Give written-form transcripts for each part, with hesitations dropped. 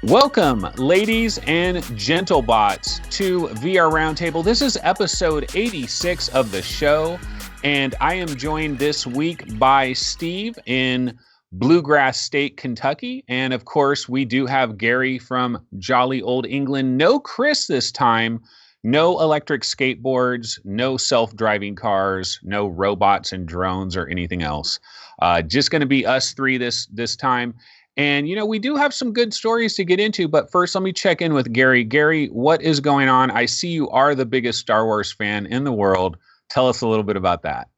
Welcome, ladies and gentlebots, to VR Roundtable. This is episode 86 of the show, and I am joined this week by Steve in Bluegrass State, Kentucky. And of course, we do have Gary from jolly old England. No Chris this time. No electric skateboards, no self-driving cars, no robots and drones or anything else. Just going to be us three this time. And, you know, we do have some good stories to get into, but first let me check in with Gary. Gary, what is going on? I see you are the biggest Star Wars fan in the world. Tell us a little bit about that.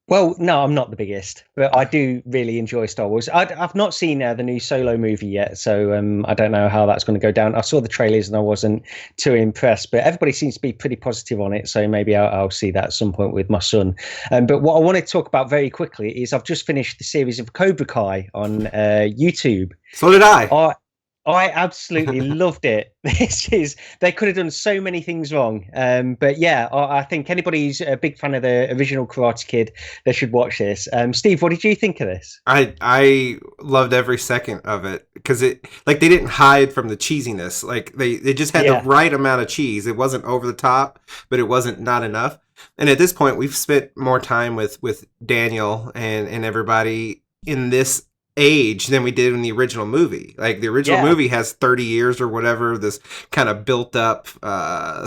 Well, no, I'm not the biggest, but I do really enjoy Star Wars. I've not seen the new Solo movie yet, so I don't know how that's going to go down. I saw the trailers and I wasn't too impressed, but everybody seems to be pretty positive on it, so maybe I'll see that at some point with my son. But what I want to talk about very quickly is I've just finished the series of Cobra Kai on YouTube. So did I. I absolutely loved it. They could have done so many things wrong. But yeah, I think anybody who's a big fan of the original Karate Kid, they should watch this. Steve, what did you think of this? I loved every second of it because they didn't hide from the cheesiness. Like they just had the right amount of cheese. It wasn't over the top, but it wasn't not enough. And at this point, we've spent more time with Daniel and everybody in this age than we did in the original movie. Like the original movie has 30 years or whatever, this kind of built up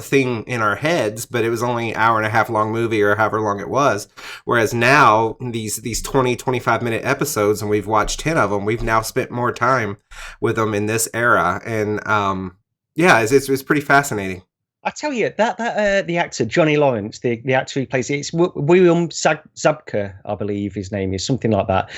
thing in our heads, but it was only an hour and a half long movie or however long it was. Whereas now these 25 minute episodes, and we've watched 10 of them, we've now spent more time with them in this era. And it's pretty fascinating. I tell you, that the actor, Johnny Lawrence, the actor who plays it, it's William Zabka, I believe his name is, something like that.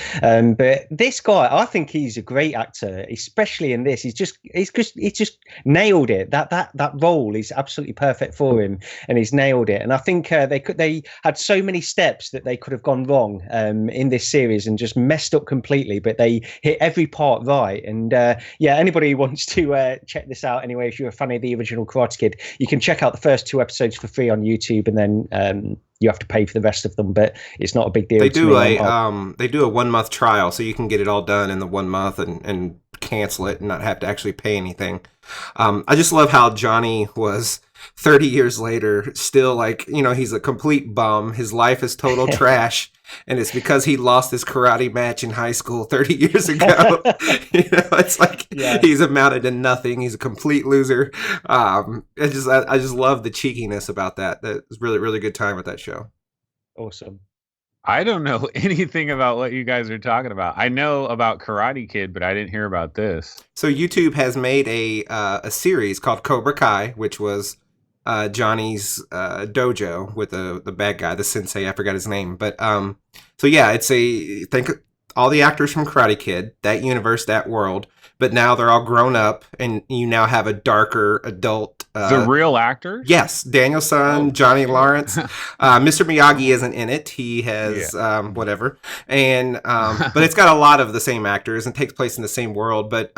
But this guy, I think he's a great actor, especially in this. He's just nailed it. That role is absolutely perfect for him, and he's nailed it. And I think they had so many steps that they could have gone wrong in this series and just messed up completely, but they hit every part right. And anybody who wants to check this out anyway, if you're a fan of the original Karate Kid, you can check out the first 2 episodes for free on YouTube, and then you have to pay for the rest of them, but it's not a big deal. They do a 1 month trial, so you can get it all done in the 1 month and cancel it and not have to actually pay anything. I just love how Johnny was 30 years later still he's a complete bum. His life is total trash. And it's because he lost his karate match in high school 30 years ago. It's like he's amounted to nothing. He's a complete loser. I just love the cheekiness about that. That was really, really good time with that show. Awesome. I don't know anything about what you guys are talking about. I know about Karate Kid, but I didn't hear about this. So YouTube has made a series called Cobra Kai, which was Johnny's dojo with the bad guy, the sensei. I forgot his name, but think all the actors from Karate Kid, that universe, that world, but now they're all grown up, and you now have a darker adult. The real actors? Yes, Daniel's son, Johnny Lawrence. Mr. Miyagi isn't in it. He has whatever, and but it's got a lot of the same actors and takes place in the same world. But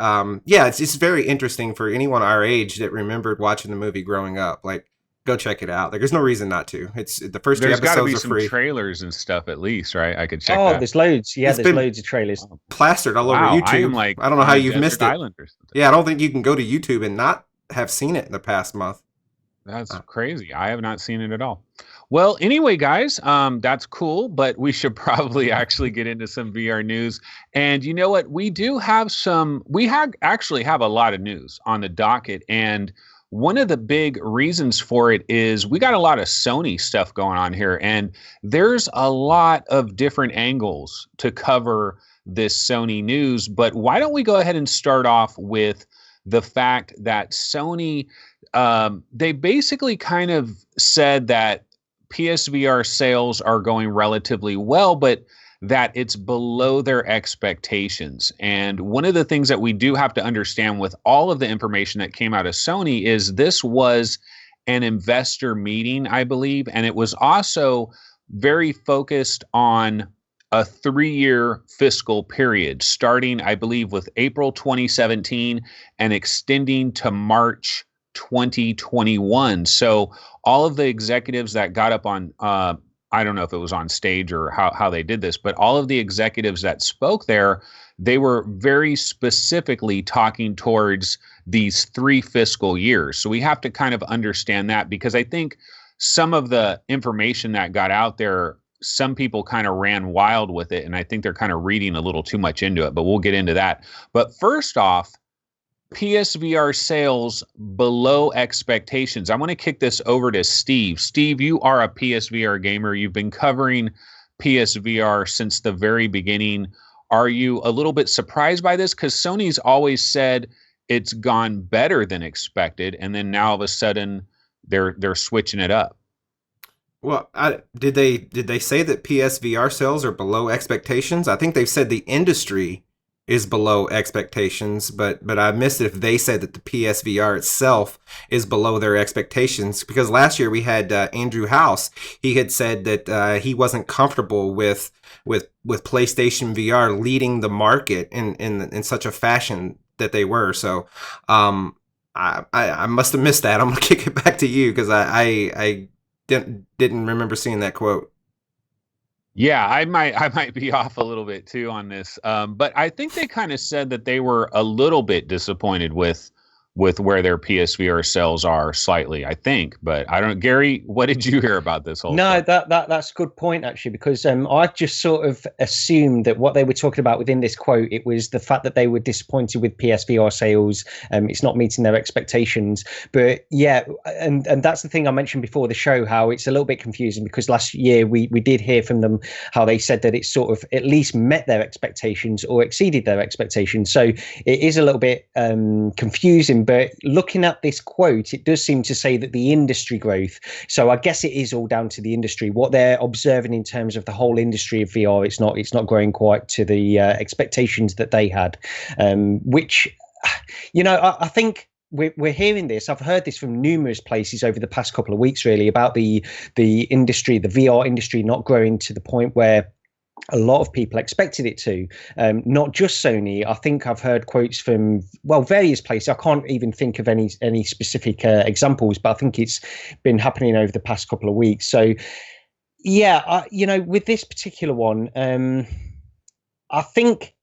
it's just very interesting for anyone our age that remembered watching the movie growing up. Like, go check it out. Like, there's no reason not to. It's the first 2 episodes are free. There's got to be some trailers and stuff at least, right? I could check that. Oh, there's loads. Yeah, there's loads of trailers. Plastered all over YouTube. I don't know how you've missed it. Yeah, I don't think you can go to YouTube and not have seen it in the past month. That's crazy. I have not seen it at all. Well, anyway, guys, that's cool, but we should probably actually get into some VR news. And you know what? We actually have a lot of news on the docket, and one of the big reasons for it is we got a lot of Sony stuff going on here, and there's a lot of different angles to cover this Sony news. But why don't we go ahead and start off with the fact that Sony, they basically kind of said that PSVR sales are going relatively well, but that it's below their expectations. And one of the things that we do have to understand with all of the information that came out of Sony is this was an investor meeting, I believe, and it was also very focused on a 3-year fiscal period, starting, I believe, with April 2017 and extending to March 2021. So all of the executives that got up on I don't know if it was on stage or how they did this, but all of the executives that spoke there, they were very specifically talking towards these 3 fiscal years. So we have to kind of understand that, because I think some of the information that got out there, some people kind of ran wild with it, and I think they're kind of reading a little too much into it, but we'll get into that. But first off, PSVR sales below expectations. I want to kick this over to Steve. Steve, you are a PSVR gamer. You've been covering PSVR since the very beginning. Are you a little bit surprised by this? Because Sony's always said it's gone better than expected, and then now all of a sudden they're switching it up. Well, did they say that PSVR sales are below expectations? I think they've said the industry is below expectations, but I missed it if they said that the PSVR itself is below their expectations, because last year we had Andrew House. He had said that he wasn't comfortable with PlayStation VR leading the market in such a fashion that they were. So I must have missed that. I'm gonna kick it back to you, because I didn't remember seeing that quote. Yeah, I might be off a little bit too on this, but I think they kind of said that they were a little bit disappointed with where their PSVR sales are slightly, I think. But I don't know. Gary, what did you hear about this whole No, thing? that's a good point, actually, because I just sort of assumed that what they were talking about within this quote, it was the fact that they were disappointed with PSVR sales. It's not meeting their expectations. But yeah, and that's the thing I mentioned before the show, how it's a little bit confusing, because last year we did hear from them how they said that it sort of at least met their expectations or exceeded their expectations. So it is a little bit confusing. But looking at this quote, it does seem to say that the industry growth. So I guess it is all down to the industry. What they're observing in terms of the whole industry of VR, it's not growing quite to the expectations that they had, which, I think we're hearing this. I've heard this from numerous places over the past couple of weeks, really, about the industry, the VR industry not growing to the point where a lot of people expected it to, not just Sony. I think I've heard quotes from, various places. I can't even think of any specific examples, but I think it's been happening over the past couple of weeks. So, yeah, with this particular one, I think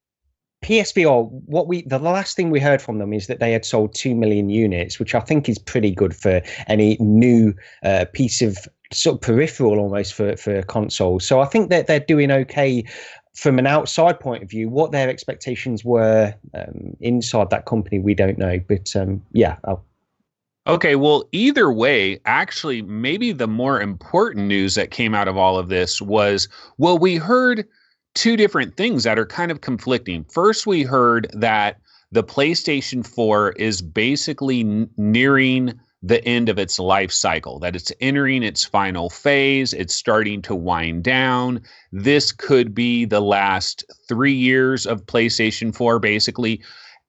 PSVR, the last thing we heard from them is that they had sold 2 million units, which I think is pretty good for any new piece of sort of peripheral almost for a console. So I think that they're doing okay from an outside point of view. What their expectations were inside that company, we don't know. But Okay, well, either way, actually, maybe the more important news that came out of all of this was, we heard 2 different things that are kind of conflicting. First, we heard that the PlayStation 4 is basically nearing the end of its life cycle, that it's entering its final phase. It's starting to wind down. This could be the last 3 years of PlayStation 4, basically.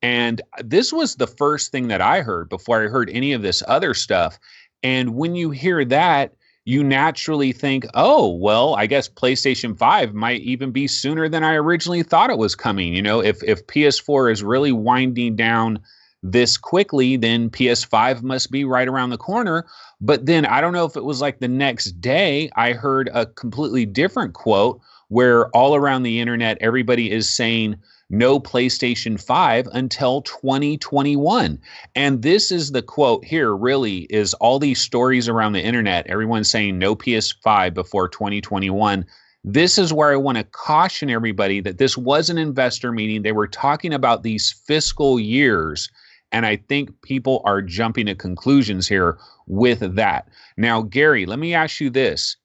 And this was the first thing that I heard before I heard any of this other stuff. And when you hear that, you naturally think, I guess PlayStation 5 might even be sooner than I originally thought it was coming. If PS4 is really winding down this quickly, then PS5 must be right around the corner. But then I don't know if it was like the next day, I heard a completely different quote where all around the internet, everybody is saying no PlayStation 5 until 2021. And this is the quote here, really, is all these stories around the internet, everyone's saying no PS5 before 2021. This is where I want to caution everybody that this was an investor meeting. They were talking about these fiscal years. And I think people are jumping to conclusions here with that. Now, Gary, let me ask you this.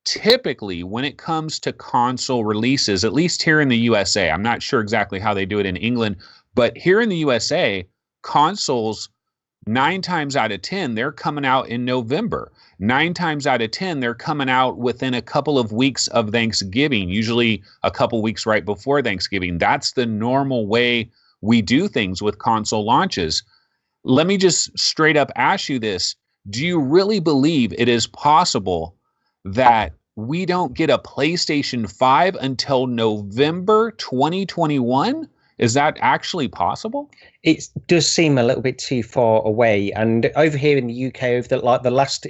Typically, when it comes to console releases, at least here in the USA, I'm not sure exactly how they do it in England, but here in the USA, consoles, 9 times out of 10, they're coming out in November. 9 times out of 10, they're coming out within a couple of weeks of Thanksgiving, usually a couple weeks right before Thanksgiving. That's the normal way we do things with console launches. Let me just straight up ask you this. Do you really believe it is possible that we don't get a PlayStation 5 until November 2021? Is that actually possible? It does seem a little bit too far away. And over here in the UK,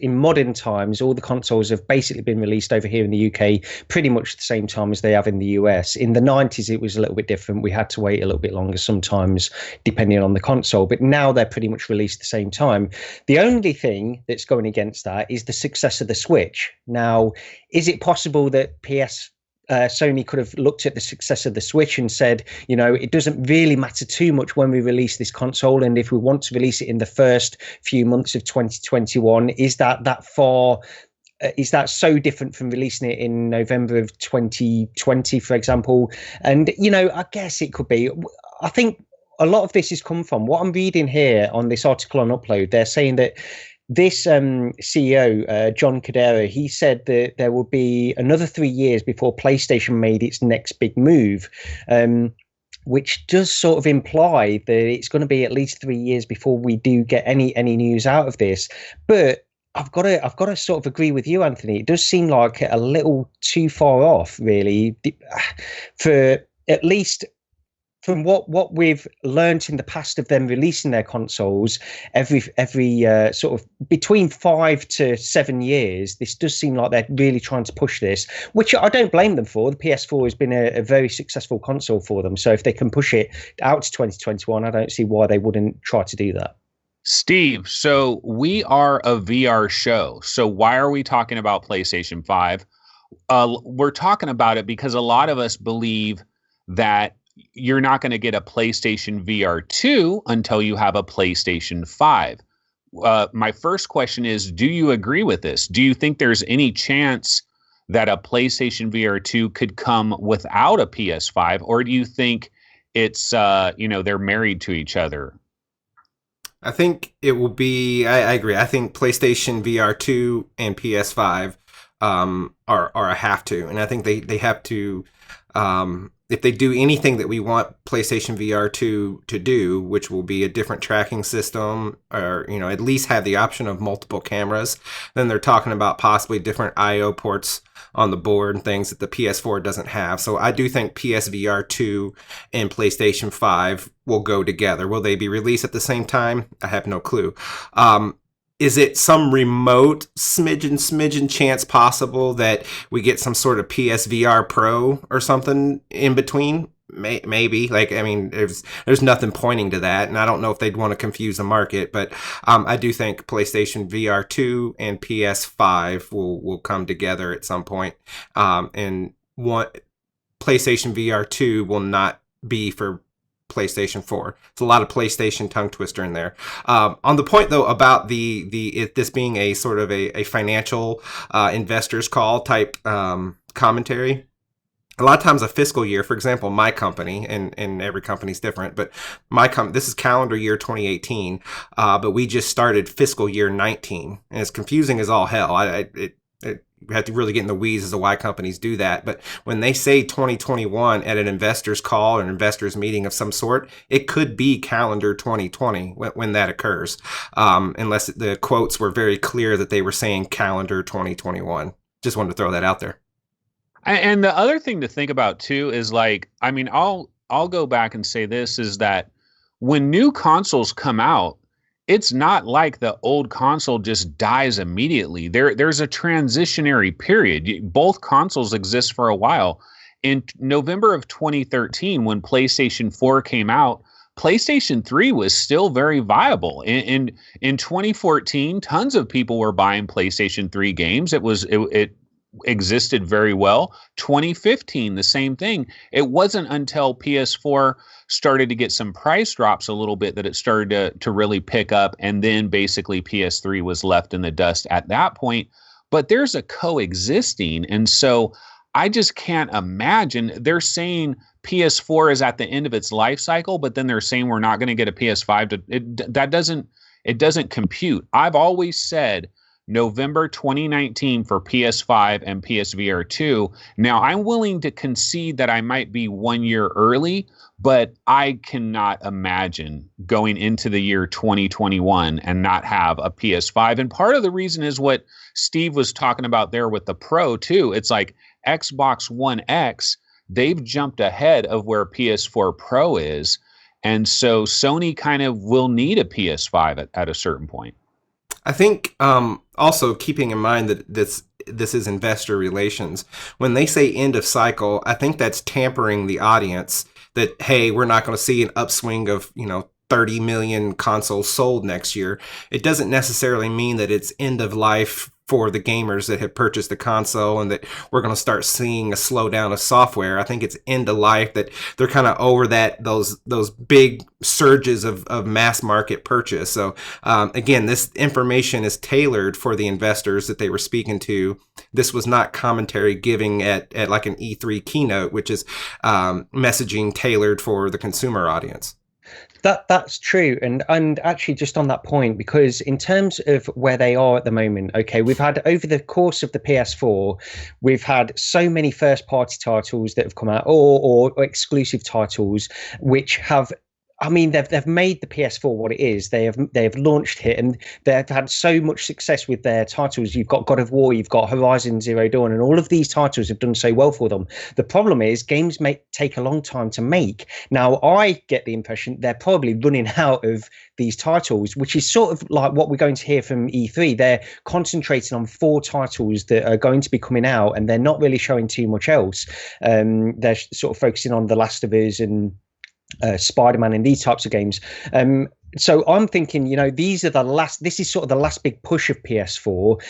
in modern times, all the consoles have basically been released over here in the UK pretty much the same time as they have in the US. In the 90s, it was a little bit different. We had to wait a little bit longer sometimes, depending on the console. But now they're pretty much released at the same time. The only thing that's going against that is the success of the Switch. Now, is it possible that Sony could have looked at the success of the Switch and said, it doesn't really matter too much when we release this console, and if we want to release it in the first few months of 2021, is that far? Is that so different from releasing it in November of 2020, for example? And I guess it could be. I think a lot of this has come from what I'm reading here on this article on Upload. They're saying that this CEO, John Cadera, he said that there will be another 3 years before PlayStation made its next big move, which does sort of imply that it's going to be at least 3 years before we do get any news out of this. But I've got to sort of agree with you, Anthony. It does seem like a little too far off, really, for at least from what we've learned in the past of them releasing their consoles every sort of between 5 to 7 years. This does seem like they're really trying to push this, which I don't blame them for. The PS4 has been a very successful console for them. So if they can push it out to 2021, I don't see why they wouldn't try to do that. Steve, so we are a VR show. So why are we talking about PlayStation 5? We're talking about it because a lot of us believe that you're not going to get a PlayStation VR 2 until you have a PlayStation 5. My first question is, do you agree with this? Do you think there's any chance that a PlayStation VR 2 could come without a PS5? Or do you think it's, they're married to each other? I think it will be, I agree. I think PlayStation VR 2 and PS5 are a have to. And I think they have to, if they do anything that we want PlayStation VR 2 to do, which will be a different tracking system, or at least have the option of multiple cameras, then they're talking about possibly different I/O ports on the board and things that the PS4 doesn't have. So I do think PSVR 2 and PlayStation 5 will go together. Will they be released at the same time? I have no clue. Is it some remote smidgen chance possible that we get some sort of PSVR Pro or something in between? Maybe. There's nothing pointing to that, and I don't know if they'd want to confuse the market, but I do think PlayStation VR 2 and PS5 will come together at some point, and PlayStation VR 2 will not be for PlayStation 4. It's a lot of PlayStation tongue twister in there. On the point though about this being a sort of a financial investors call type commentary. A lot of times a fiscal year, for example, my company, and every company's different, but this is calendar year 2018, but we just started fiscal year 19, and it's confusing as all hell. We have to really get in the weeds as to why companies do that. But when they say 2021 at an investors call or an investors meeting of some sort, it could be calendar 2020 when that occurs, unless the quotes were very clear that they were saying calendar 2021. Just wanted to throw that out there. And the other thing to think about too is I'll go back and say this is that when new consoles come out, it's not like the old console just dies immediately. There's a transitionary period. Both consoles exist for a while. In November of 2013, when PlayStation 4 came out, PlayStation 3 was still very viable. In 2014, tons of people were buying PlayStation 3 games. It existed very well. 2015, the same thing. It wasn't until PS4 started to get some price drops a little bit that it started to really pick up, and then basically PS3 was left in the dust at that point. But there's a coexisting, and so I just can't imagine. They're saying PS4 is at the end of its life cycle, but then they're saying we're not going to get a PS5. It doesn't compute. I've always said November 2019 for PS5 and PSVR 2. Now, I'm willing to concede that I might be 1 year early, but I cannot imagine going into the year 2021 and not have a PS5. And part of the reason is what Steve was talking about there with the Pro, too. It's like Xbox One X they've jumped ahead of where PS4 Pro is. And so Sony kind of will need a PS5 at a certain point. I think also keeping in mind that this is investor relations. When they say end of cycle, I think that's tampering the audience that, hey, we're not going to see an upswing of, 30 million consoles sold next year. It doesn't necessarily mean that it's end of life for the gamers that have purchased the console and that we're going to start seeing a slowdown of software. I think it's end of life, that they're kind of over those big surges of mass market purchase. So again, this information is tailored for the investors that they were speaking to. This was not commentary giving at like an E3 keynote, which is messaging tailored for the consumer audience. That's true, and actually just on that point, because in terms of where they are at the moment, okay, we've had over the course of the PS4, we've had so many first-party titles that have come out, or exclusive titles, which have. I mean, they've made the PS4 what it is. They have launched it, and they've had so much success with their titles. You've got God of War, you've got Horizon Zero Dawn, and all of these titles have done so well for them. The problem is games take a long time to make. Now, I get the impression they're probably running out of these titles, which is sort of like what we're going to hear from E3. They're concentrating on 4 titles that are going to be coming out, and they're not really showing too much else. They're sort of focusing on The Last of Us and Spider-Man and these types of games. So I'm thinking, these are this is sort of the last big push of PS4.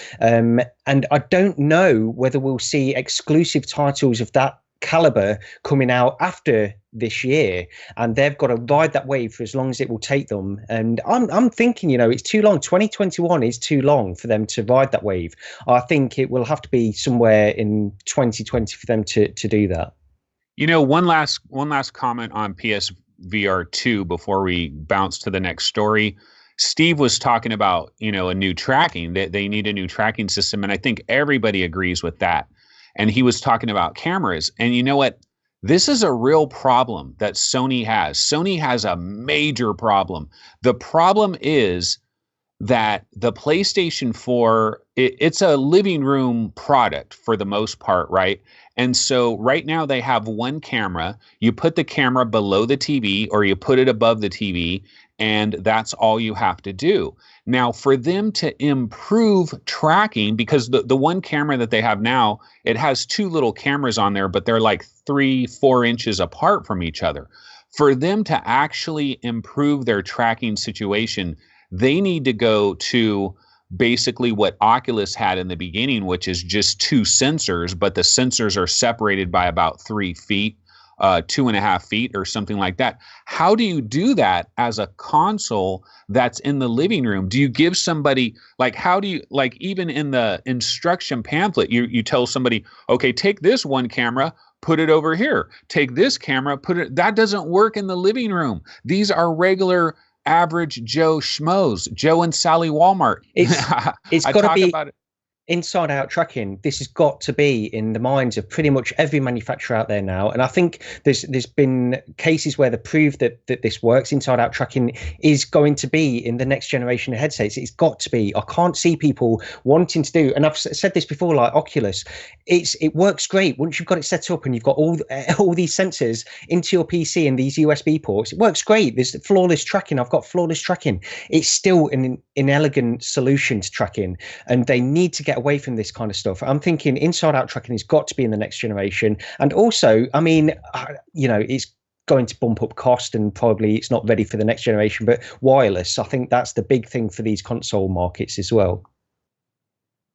And I don't know whether we'll see exclusive titles of that caliber coming out after this year, and they've got to ride that wave for as long as it will take them. And I'm thinking, it's too long. 2021 is too long for them to ride that wave. I think it will have to be somewhere in 2020 for them to do that. One last comment on PSVR 2 before we bounce to the next story. Steve was talking about, a new tracking, that they need a new tracking system. And I think everybody agrees with that. And he was talking about cameras. And you know what? This is a real problem that Sony has. Sony has a major problem. The problem is that the PlayStation 4, it's a living room product for the most part, right? And so right now they have one camera. You put the camera below the TV or you put it above the TV, and that's all you have to do. Now, for them to improve tracking, because the one camera that they have now, it has 2 little cameras on there, but they're like 3-4 inches apart from each other. For them to actually improve their tracking situation, they need to go to basically what Oculus had in the beginning, which is just 2 sensors, but the sensors are separated by about 3 feet, 2.5 feet or something like that. How do you do that as a console that's in the living room? Do you give somebody, how do you, even in the instruction pamphlet, you tell somebody, okay, take this one camera, put it over here. Take this camera, that doesn't work in the living room. These are regular average Joe schmoes, Joe and Sally Walmart. It's got to be about it. Inside out tracking. This has got to be in the minds of pretty much every manufacturer out there now. And I think there's been cases where they prove that this works. Inside out tracking is going to be in the next generation of headsets. It's got to be. I can't see people wanting to do, and I've said this before, like Oculus, it works great once you've got it set up and you've got all these sensors into your PC and these USB ports. It works great. There's flawless tracking. I've got flawless tracking. It's still an inelegant solution to tracking, and they need to get away from this kind of stuff. I'm thinking inside out tracking has got to be in the next generation. And also, I mean, it's going to bump up cost, and probably it's not ready for the next generation, but wireless, I think that's the big thing for these console markets as well.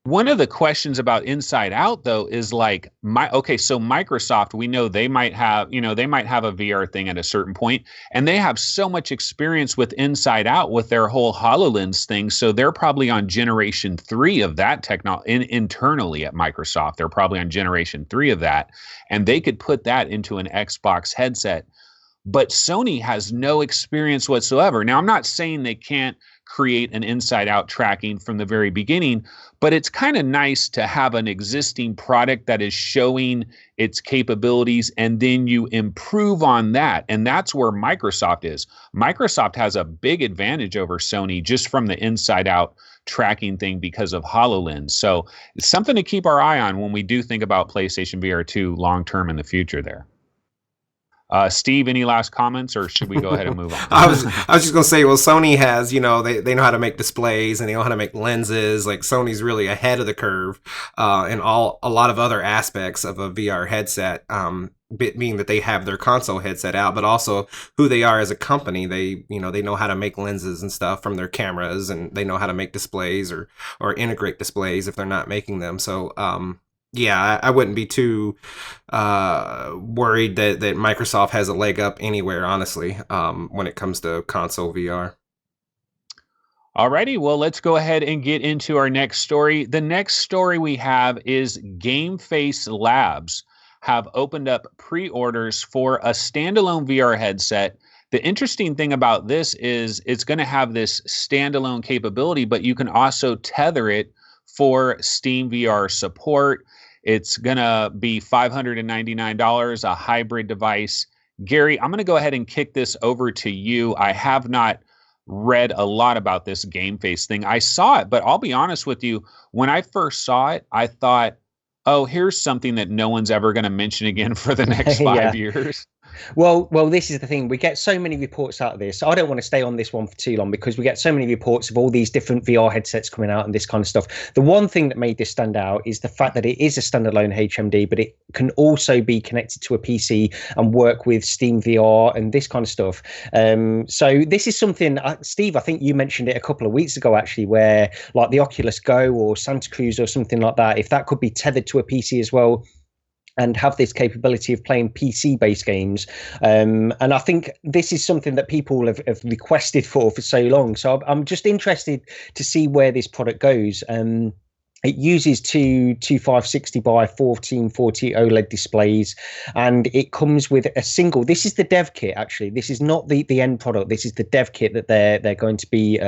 One of the questions about Inside Out, though, is so Microsoft, we know they might have a VR thing at a certain point, and they have so much experience with Inside Out with their whole HoloLens thing. So they're probably on generation 3 of that technology internally at Microsoft. They're probably on generation 3 of that, and they could put that into an Xbox headset. But Sony has no experience whatsoever. Now, I'm not saying they can't create an inside-out tracking from the very beginning, but it's kind of nice to have an existing product that is showing its capabilities, and then you improve on that. And that's where Microsoft is. Microsoft has a big advantage over Sony just from the inside-out tracking thing because of HoloLens. So it's something to keep our eye on when we do think about PlayStation VR 2 long-term in the future there. Steve, any last comments, or should we go ahead and move on? I was just gonna say, well, Sony has, they know how to make displays and they know how to make lenses. Like Sony's really ahead of the curve in a lot of other aspects of a VR headset. Being that they have their console headset out, but also who they are as a company. They know how to make lenses and stuff from their cameras, and they know how to make displays or integrate displays if they're not making them. So yeah, I wouldn't be too worried that Microsoft has a leg up anywhere, honestly, when it comes to console VR. Alrighty, well, let's go ahead and get into our next story. The next story we have is GameFace Labs have opened up pre-orders for a standalone VR headset. The interesting thing about this is it's going to have this standalone capability, but you can also tether it for Steam VR support. It's going to be $599, a hybrid device. Gary, I'm going to go ahead and kick this over to you. I have not read a lot about this GameFace thing. I saw it, but I'll be honest with you. When I first saw it, I thought, oh, here's something that no one's ever going to mention again for the next 5 years. Well, this is the thing. We get so many reports out of this. I don't want to stay on this one for too long because we get so many reports of all these different VR headsets coming out and this kind of stuff. The one thing that made this stand out is the fact that it is a standalone HMD, but it can also be connected to a PC and work with Steam VR and this kind of stuff. So this is something, Steve, I think you mentioned it a couple of weeks ago, actually, where like the Oculus Go or Santa Cruz or something like that, if that could be tethered to a PC as well, and have this capability of playing PC-based games. And I think this is something that people have requested for so long. So I'm just interested to see where this product goes. It uses two 2560 by 1440 OLED displays, and it comes with a single. This is the dev kit, actually. This is not the end product. This is the dev kit that they're going to be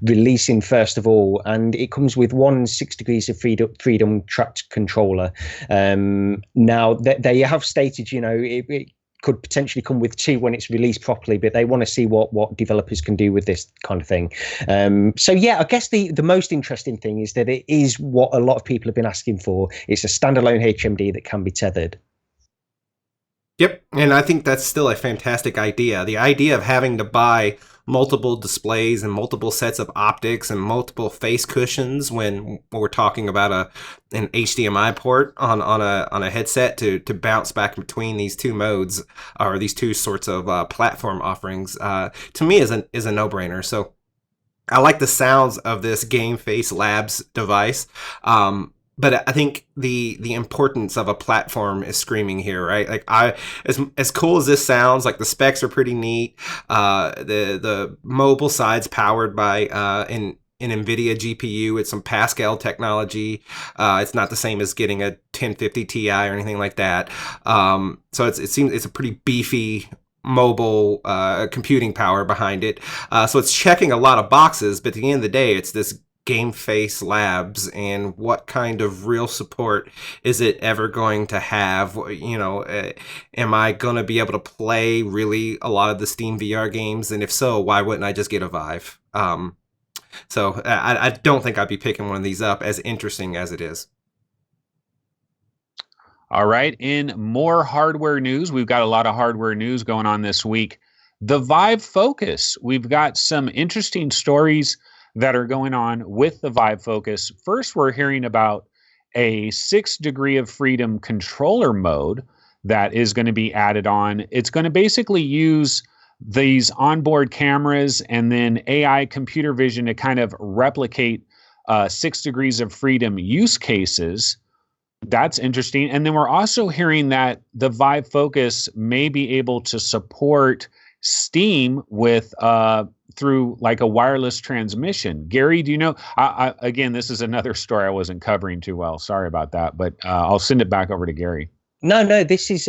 releasing first of all, and it comes with one 6 degrees of freedom tracked controller. Now they have stated, it could potentially come with two when it's released properly, but they want to see what developers can do with this kind of thing. So yeah, I guess the most interesting thing is that it is what a lot of people have been asking for. It's a standalone HMD that can be tethered. Yep, and I think that's still a fantastic idea. The idea of having to buy multiple displays and multiple sets of optics and multiple face cushions when we're talking about an HDMI port on a headset to bounce back between these two modes or these two sorts of platform offerings to me is a no-brainer. So I like the sounds of this GameFace Labs device. But I think the importance of a platform is screaming here, right? Like as cool as this sounds, like the specs are pretty neat. The mobile side's powered by an NVIDIA GPU with some Pascal technology. It's not the same as getting a 1050 Ti or anything like that. So it seems it's a pretty beefy mobile computing power behind it. So it's checking a lot of boxes, but at the end of the day, it's this GameFace Labs, and what kind of real support is it ever going to have? Am I going to be able to play really a lot of the Steam VR games? And if so, why wouldn't I just get a Vive? So I don't think I'd be picking one of these up, as interesting as it is. All right, in more hardware news, we've got a lot of hardware news going on this week. The Vive Focus, we've got some interesting stories that are going on with the Vive Focus. First, we're hearing about a 6 degree of freedom controller mode that is going to be added on. It's going to basically use these onboard cameras and then AI computer vision to kind of replicate 6 degrees of freedom use cases. That's interesting. And then we're also hearing that the Vive Focus may be able to support Steam with through like a wireless transmission. Gary, do you know? Again, this is another story I wasn't covering too well. Sorry about that, but I'll send it back over to Gary. No, this is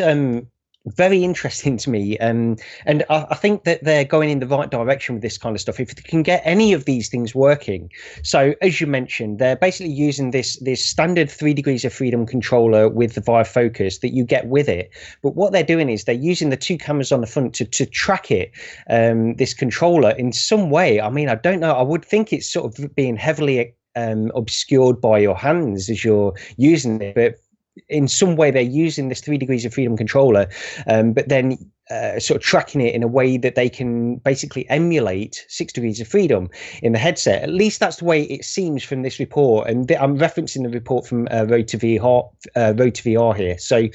very interesting to me, and I think that they're going in the right direction with this kind of stuff. If they can get any of these things working, so as you mentioned, they're basically using this standard 3 degrees of freedom controller with the Vive Focus that you get with it. But what they're doing is they're using the two cameras on the front to track it, this controller in some way. I mean, I don't know. I would think it's sort of being heavily obscured by your hands as you're using it, but in some way they're using this 3 degrees of freedom controller, but then sort of tracking it in a way that they can basically emulate 6 degrees of freedom in the headset. At least that's the way it seems from this report. And I'm referencing the report from Road to VR here. So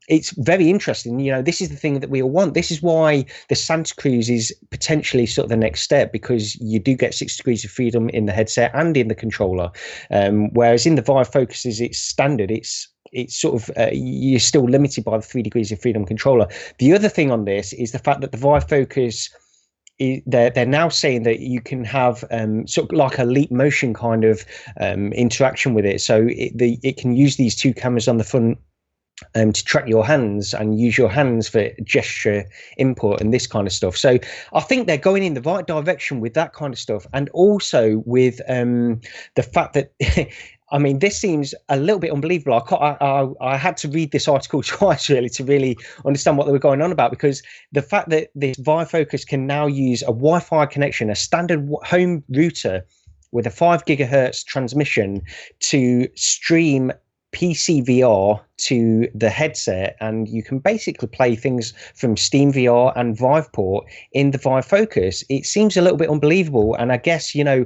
it's very interesting. You know, this is the thing that we all want. This is why the Santa Cruz is potentially sort of the next step, because you do get 6 degrees of freedom in the headset and in the controller. Whereas in the Vive Focus, it's standard. It's sort of you're still limited by the 3 degrees of freedom controller. The other thing on this is the fact that the Vive Focus, they're now saying that you can have sort of like a leap motion kind of interaction with it. So it can use these 2 cameras on the front to track your hands and use your hands for gesture input and this kind of stuff. So I think they're going in the right direction with that kind of stuff, and also with the fact that I mean, this seems a little bit unbelievable. I had to read this article twice really to really understand what they were going on about, because the fact that this Vive Focus can now use a Wi-Fi connection, a standard home router with a 5 gigahertz transmission to stream PCVR to the headset, and you can basically play things from Steam VR and Viveport in the Vive Focus. It seems a little bit unbelievable, and I guess, you know,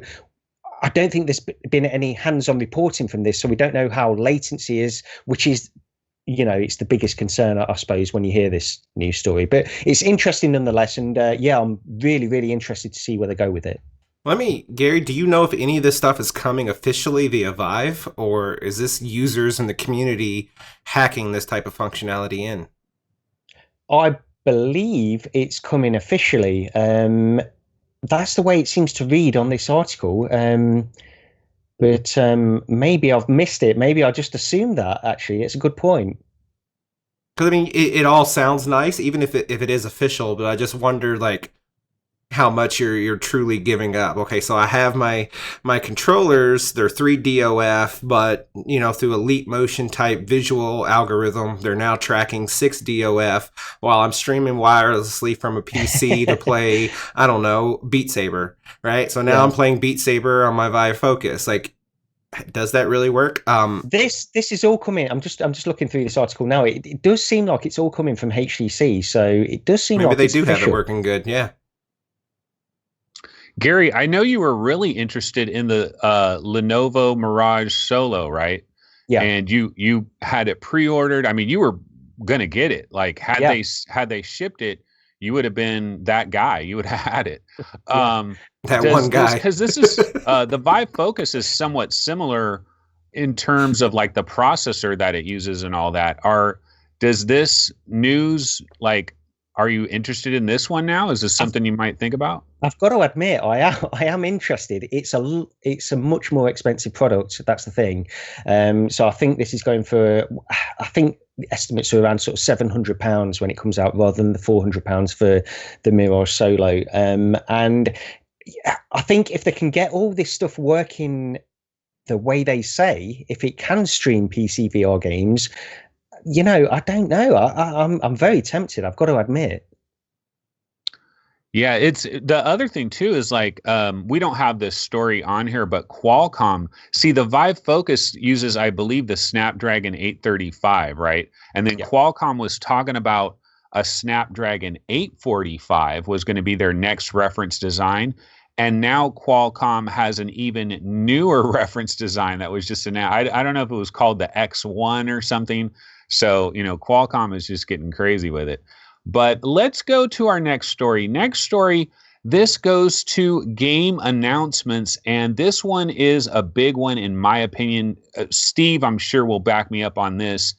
I don't think there's been any hands-on reporting from this, so we don't know how latency is, which is, you know, it's the biggest concern, I suppose, when you hear this news story. But it's interesting nonetheless, and yeah, I'm really, really interested to see where they go with it. Gary, do you know if any of this stuff is coming officially via Vive, or is this users in the community hacking this type of functionality in? I believe it's coming officially. That's the way it seems to read on this article. But maybe I've missed it. Maybe I just assumed that, actually. It's a good point. Because, I mean, it all sounds nice, even if it is official, but I just wonder, like, how much you're truly giving up. Okay, so I have my controllers, they're 3DOF, but, you know, through a leap motion type visual algorithm, they're now tracking 6DOF while I'm streaming wirelessly from a PC to play, I don't know, Beat Saber, right? So now I'm playing Beat Saber on my Vive Focus. Like, does that really work? This is all coming. I'm just looking through this article now. It does seem like it's all coming from HTC, so it does seem like maybe it's they do official. have it working good. Yeah. Gary, I know you were really interested in the Lenovo Mirage Solo, right? Yeah. And you had it pre-ordered. I mean, you were gonna get it. Like, had they shipped it, you would have been that guy. You would have had it. That one guy. Because this is the Vive Focus is somewhat similar in terms of like the processor that it uses and all that. Does this news, like, are you interested in this one now? Is this something you might think about? I've got to admit, I am interested. It's a much more expensive product. That's the thing. So I think this is going for, I think the estimates are around sort of £700 when it comes out, rather than the £400 for the Mirage Solo. And I think if they can get all this stuff working the way they say, if it can stream PC VR games, you know, I don't know. I'm very tempted, I've got to admit. Yeah, it's the other thing too is like we don't have this story on here, but Qualcomm, see, the Vive Focus uses, I believe, the Snapdragon 835, right? And then Qualcomm was talking about a Snapdragon 845 was going to be their next reference design. And now Qualcomm has an even newer reference design that was just announced. I don't know if it was called the X1 or something. So, you know, Qualcomm is just getting crazy with it. But let's go to our next story. This goes to game announcements, and this one is a big one in my opinion. Steve, I'm sure, will back me up on this.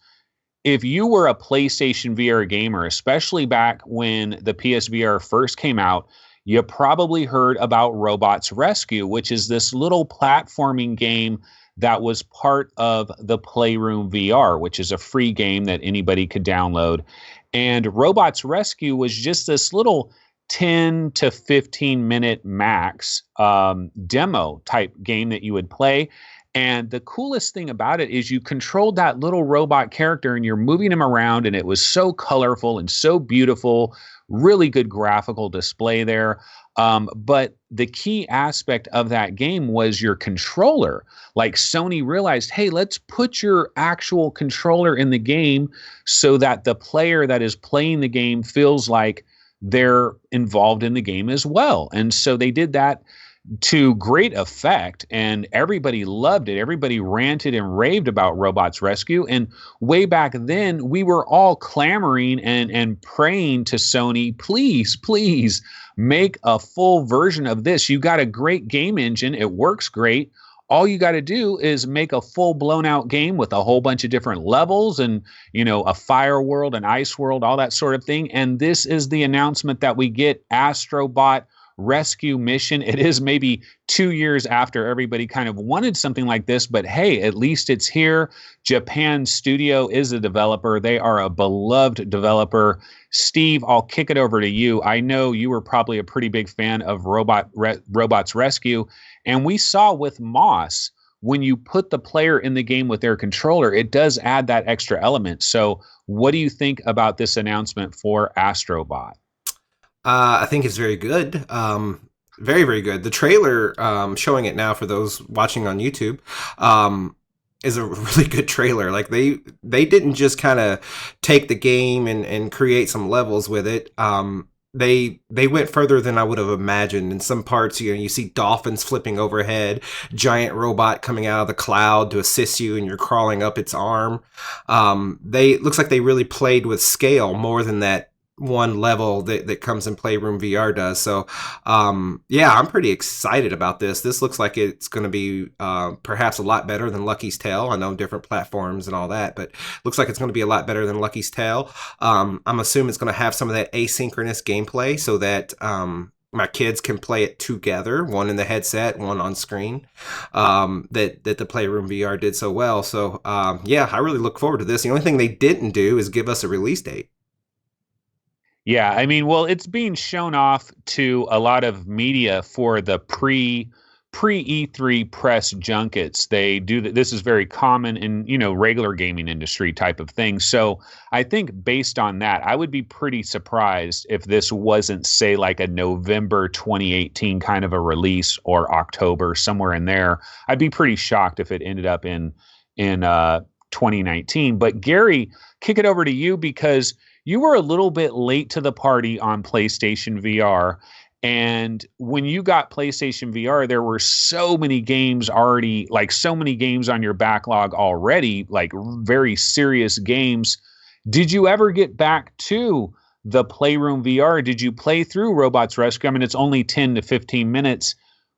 If you were a PlayStation VR gamer, especially back when the PSVR first came out, you probably heard about Robots Rescue, which is this little platforming game that was part of the Playroom VR, which is a free game that anybody could download. And Robots Rescue was just this little 10 to 15 minute max demo type game that you would play. And the coolest thing about it is you controlled that little robot character and you're moving him around, and it was so colorful and so beautiful really good graphical display there. But the key aspect of that game was your controller. Like Sony realized, hey, let's put your actual controller in the game so that the player that is playing the game feels like they're involved in the game as well. And so they did that to great effect, and everybody loved it. Everybody ranted and raved about Robots Rescue. And way back then, we were all clamoring and praying to Sony, please, please make a full version of this. You got a great game engine. It works great. All you got to do is make a full blown out game with a whole bunch of different levels and, you know, a fire world, an ice world, all that sort of thing. And this is the announcement that we get: Astrobot Rescue Mission. It is maybe 2 years after everybody kind of wanted something like this, but hey, at least it's here. Japan Studio is a developer. They are a beloved developer. Steve, I'll kick it over to you. I know you were probably a pretty big fan of Robots Rescue, and we saw with Moss, when you put the player in the game with their controller, it does add that extra element. So what do you think about this announcement for Astrobot? I think it's very good. Very, very good. The trailer, showing it now for those watching on YouTube, is a really good trailer. Like they didn't just kind of take the game and create some levels with it. They went further than I would have imagined. In some parts, you see dolphins flipping overhead, giant robot coming out of the cloud to assist you, and you're crawling up its arm. Looks like they really played with scale more than that one level that comes in Playroom VR does. So yeah, I'm pretty excited about this. This looks like it's going to be perhaps a lot better than Lucky's Tale. I know different platforms and all that, but looks like it's going to be a lot better than Lucky's Tale. I'm assuming it's going to have some of that asynchronous gameplay so that my kids can play it together, one in the headset, one on screen, that the Playroom VR did so well. So yeah, I really look forward to this. The only thing they didn't do is give us a release date. Yeah, I mean, well, it's being shown off to a lot of media for the pre E3 press junkets. They do that. This is very common in, regular gaming industry type of thing. So I think based on that, I would be pretty surprised if this wasn't, say, like a November 2018 kind of a release, or October, somewhere in there. I'd be pretty shocked if it ended up in 2019. But Gary, kick it over to you, because you were a little bit late to the party on PlayStation VR. And when you got PlayStation VR, there were so many games already, like so many games on your backlog already, like very serious games. Did you ever get back to the Playroom VR? Did you play through Robots Rescue? I mean, it's only 10 to 15 minutes.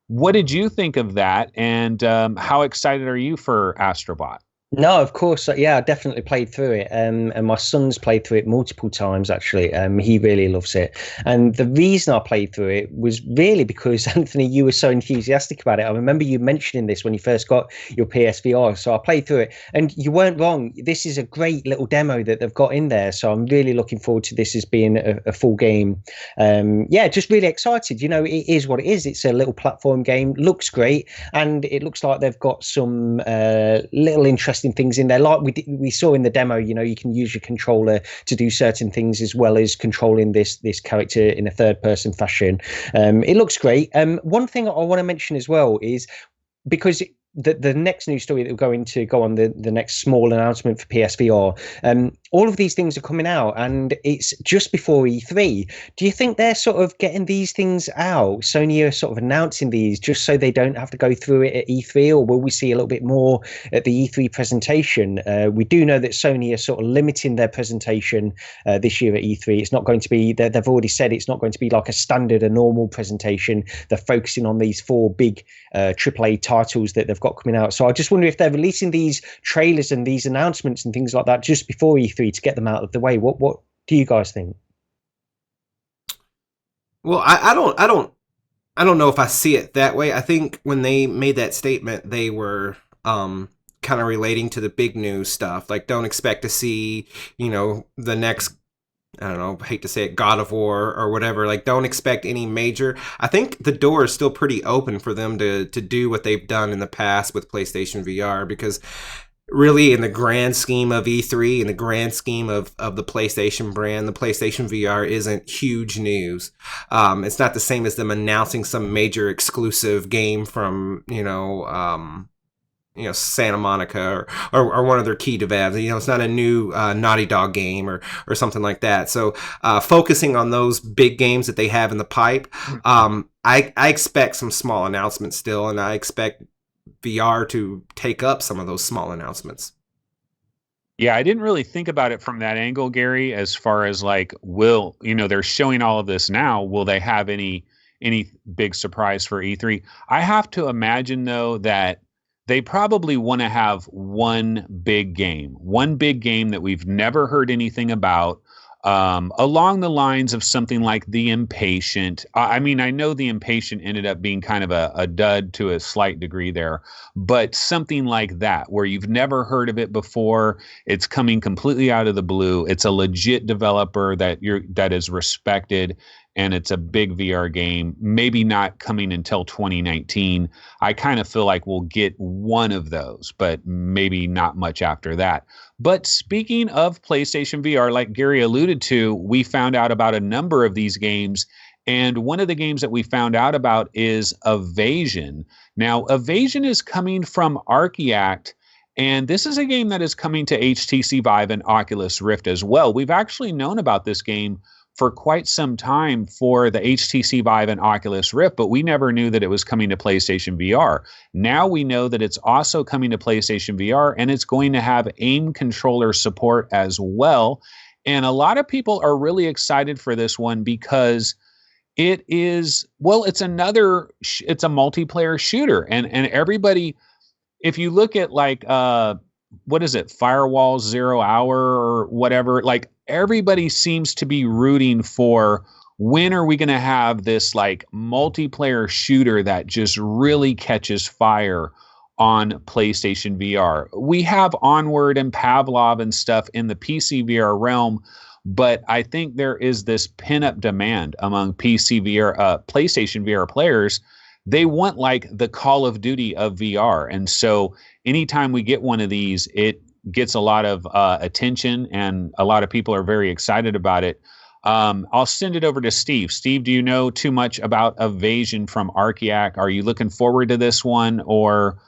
What did you think of that? And how excited are you for Astrobot? No, of course. Yeah, I definitely played through it. And my son's played through it multiple times, actually. He really loves it. And the reason I played through it was really because, Anthony, you were so enthusiastic about it. I remember you mentioning this when you first got your PSVR. So I played through it. And you weren't wrong. This is a great little demo that they've got in there. So I'm really looking forward to this as being a full game. Yeah, just really excited. It is what it is. It's a little platform game. Looks great. And it looks like they've got some little interesting things in there, like we saw in the demo. You can use your controller to do certain things, as well as controlling this character in a third person fashion. It looks great. One thing I want to mention as well is, because the next news story that we're going to go on, the next small announcement for PSVR, all of these things are coming out, and it's just before E3. Do you think they're sort of getting these things out? Sony are sort of announcing these just so they don't have to go through it at E3, or will we see a little bit more at the E3 presentation? We do know that Sony are sort of limiting their presentation this year at E3. It's not going to be, they've already said it's not going to be like a normal presentation. They're focusing on these 4 big AAA titles that they've got coming out. So I just wonder if they're releasing these trailers and these announcements and things like that just before E3 to get them out of the way. What do you guys think? Well, I don't know if I see it that way. I think when they made that statement, they were kind of relating to the big news stuff. Like, don't expect to see, the next, I don't know, I hate to say it, God of War or whatever. Like, don't expect any major. I think the door is still pretty open for them to do what they've done in the past with PlayStation VR, because really, in the grand scheme of E3, in the grand scheme of the PlayStation brand, the PlayStation VR isn't huge news. It's not the same as them announcing some major exclusive game from, Santa Monica or one of their key devs. It's not a new Naughty Dog game or something like that. So focusing on those big games that they have in the pipe, I expect some small announcements still, and I expect VR to take up some of those small announcements. Yeah, I didn't really think about it from that angle, Gary, as far as like, they're showing all of this now. Will they have any big surprise for E3? I have to imagine, though, that they probably want to have one big game that we've never heard anything about, along the lines of something like The Impatient. I mean, I know The Impatient ended up being kind of a dud to a slight degree there, but something like that, where you've never heard of it before. It's coming completely out of the blue. It's a legit developer that is respected, and it's a big VR game, maybe not coming until 2019. I kind of feel like we'll get one of those, but maybe not much after that. But speaking of PlayStation VR, like Gary alluded to, we found out about a number of these games. And one of the games that we found out about is Evasion. Now, Evasion is coming from Archiact, and this is a game that is coming to HTC Vive and Oculus Rift as well. We've actually known about this game for quite some time for the HTC Vive and Oculus Rift, but we never knew that it was coming to PlayStation VR. Now we know that it's also coming to PlayStation VR, and it's going to have aim controller support as well. And a lot of people are really excited for this one because it's a multiplayer shooter. And everybody, if you look at like, what is it, Firewall 0 Hour or whatever, like everybody seems to be rooting for, when are we going to have this like multiplayer shooter that just really catches fire on PlayStation VR? We have Onward and Pavlov and stuff in the PC VR realm, but I think there is this pin-up demand among PlayStation VR players. They want like the Call of Duty of VR. And so anytime we get one of these, it gets a lot of attention, and a lot of people are very excited about it. I'll send it over to Steve. Steve, do you know too much about Evasion from Archiact? Are you looking forward to this one, or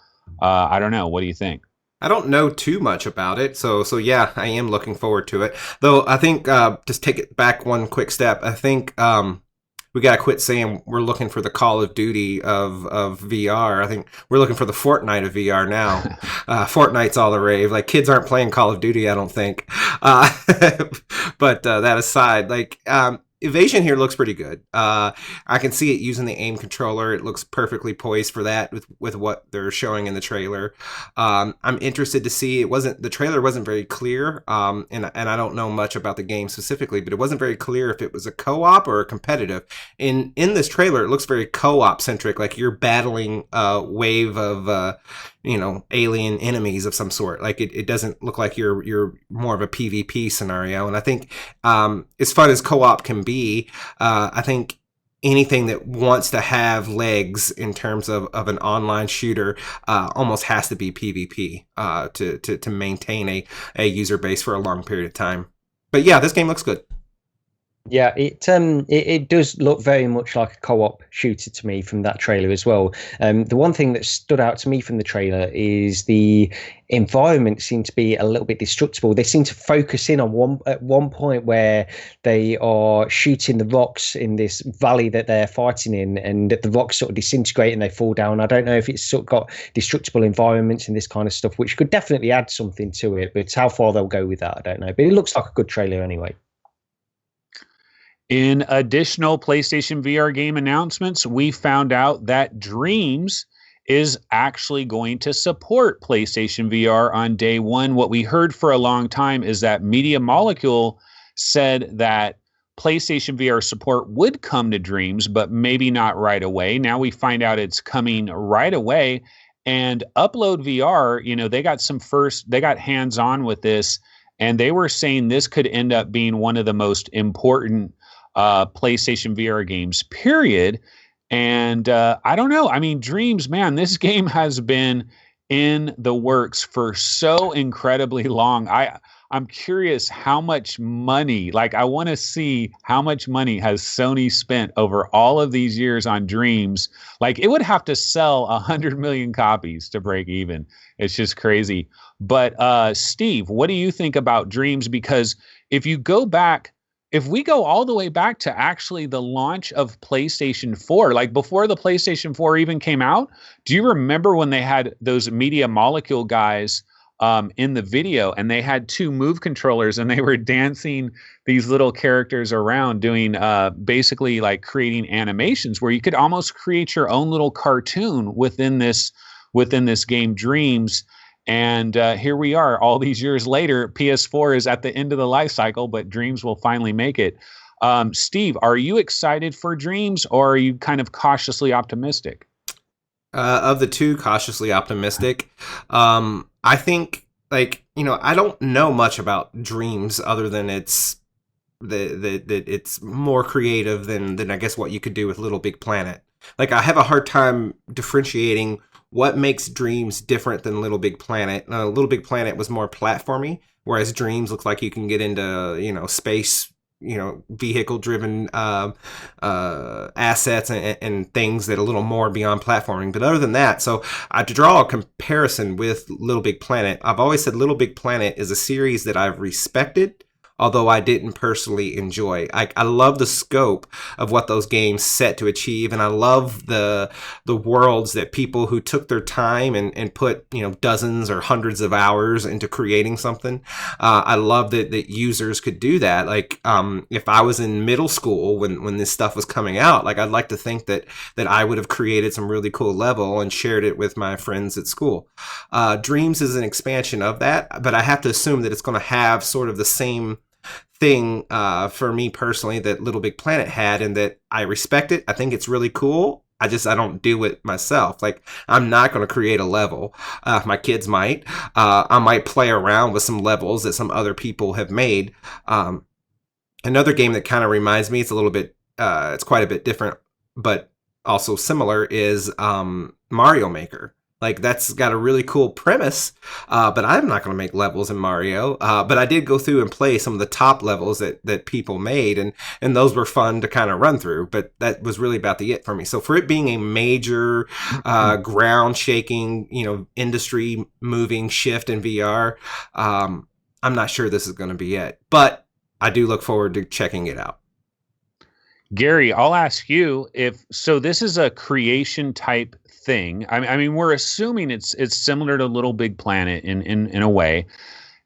I don't know? What do you think? I don't know too much about it, so yeah, I am looking forward to it. Though I think, just take it back one quick step, I think we gotta quit saying we're looking for the Call of Duty of VR. I think we're looking for the Fortnite of VR now. Fortnite's all the rave. Like, kids aren't playing Call of Duty, I don't think. But that aside, like, Evasion here looks pretty good. I can see it using the aim controller. It looks perfectly poised for that with what they're showing in the trailer. I'm interested to see. The trailer wasn't very clear, and I don't know much about the game specifically, but it wasn't very clear if it was a co-op or a competitive. In this trailer, it looks very co-op centric, like you're battling a wave of alien enemies of some sort. Like it doesn't look like you're more of a PvP scenario. And I think as fun as co-op can be, I think anything that wants to have legs in terms of an online shooter almost has to be PvP to maintain a user base for a long period of time. But yeah, this game looks good. Yeah, it does look very much like a co-op shooter to me from that trailer as well. The one thing that stood out to me from the trailer is the environment seemed to be a little bit destructible. They seem to focus in on one point where they are shooting the rocks in this valley that they're fighting in, and the rocks sort of disintegrate and they fall down. I don't know if it's sort of got destructible environments and this kind of stuff, which could definitely add something to it, but how far they'll go with that, I don't know. But it looks like a good trailer anyway. In additional PlayStation VR game announcements, we found out that Dreams is actually going to support PlayStation VR on day one. What we heard for a long time is that Media Molecule said that PlayStation VR support would come to Dreams, but maybe not right away. Now we find out it's coming right away. And Upload VR, they got hands-on with this, and they were saying this could end up being one of the most important PlayStation VR games, period. And I don't know. I mean, Dreams, man, this game has been in the works for so incredibly long. I'm curious how much money, like I want to see how much money has Sony spent over all of these years on Dreams. Like it would have to sell 100 million copies to break even. It's just crazy. But Steve, what do you think about Dreams? Because if you go back, if we go all the way back to actually the launch of PlayStation 4, like before the PlayStation 4 even came out, do you remember when they had those Media Molecule guys in the video, and they had two Move controllers, and they were dancing these little characters around, doing basically like creating animations where you could almost create your own little cartoon within this game Dreams. And here we are all these years later. PS4 is at the end of the life cycle, but Dreams will finally make it. Steve, are you excited for Dreams, or are you kind of cautiously optimistic? Of the two, cautiously optimistic. I think, like, I don't know much about Dreams other than it's that it's more creative than I guess what you could do with Little Big Planet. Like, I have a hard time differentiating what makes Dreams different than Little Big Planet. Little Big Planet was more platformy, whereas Dreams looks like you can get into space, vehicle driven assets and things that are a little more beyond platforming. But other than that, so to draw a comparison with Little Big Planet, I've always said Little Big Planet is a series that I've respected, although I didn't personally enjoy. I love the scope of what those games set to achieve, and I love the worlds that people who took their time and put dozens or hundreds of hours into creating something. I love that users could do that. Like if I was in middle school when this stuff was coming out, like I'd like to think that I would have created some really cool level and shared it with my friends at school. Dreams is an expansion of that, but I have to assume that it's going to have sort of the same thing for me personally that Little Big Planet had, and that I respect it. I think it's really cool. I don't do it myself. Like, I'm not going to create a level. My kids might. I might play around with some levels that some other people have made. Another game that kind of reminds me, it's a little bit, it's quite a bit different, but also similar, is Mario Maker. Like, that's got a really cool premise, but I'm not going to make levels in Mario. But I did go through and play some of the top levels that people made, and those were fun to kind of run through. But that was really about the it for me. So for it being a major, ground-shaking, industry-moving shift in VR, I'm not sure this is going to be it. But I do look forward to checking it out. Gary, I'll ask you so this is a creation type thing. I mean, we're assuming it's similar to Little Big Planet in a way.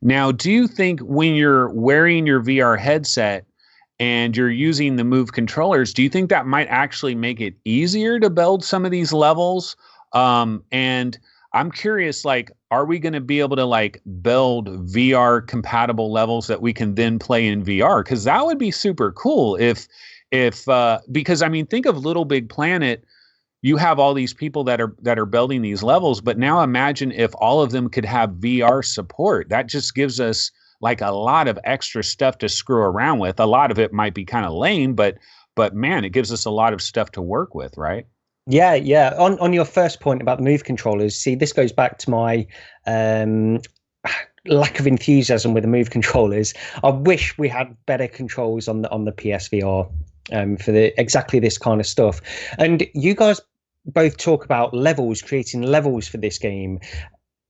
Now, do you think when you're wearing your VR headset and you're using the Move controllers, do you think that might actually make it easier to build some of these levels? And I'm curious, like, are we going to be able to like build VR compatible levels that we can then play in VR? Because that would be super cool because I mean, think of Little Big Planet. You have all these people that are building these levels, but now imagine if all of them could have VR support. That just gives us like a lot of extra stuff to screw around with. A lot of it might be kind of lame, but man, it gives us a lot of stuff to work with, right? Yeah. On your first point about the Move controllers, see, this goes back to my lack of enthusiasm with the Move controllers. I wish we had better controls on the PSVR for exactly this kind of stuff. And you guys both talk about levels, creating levels for this game,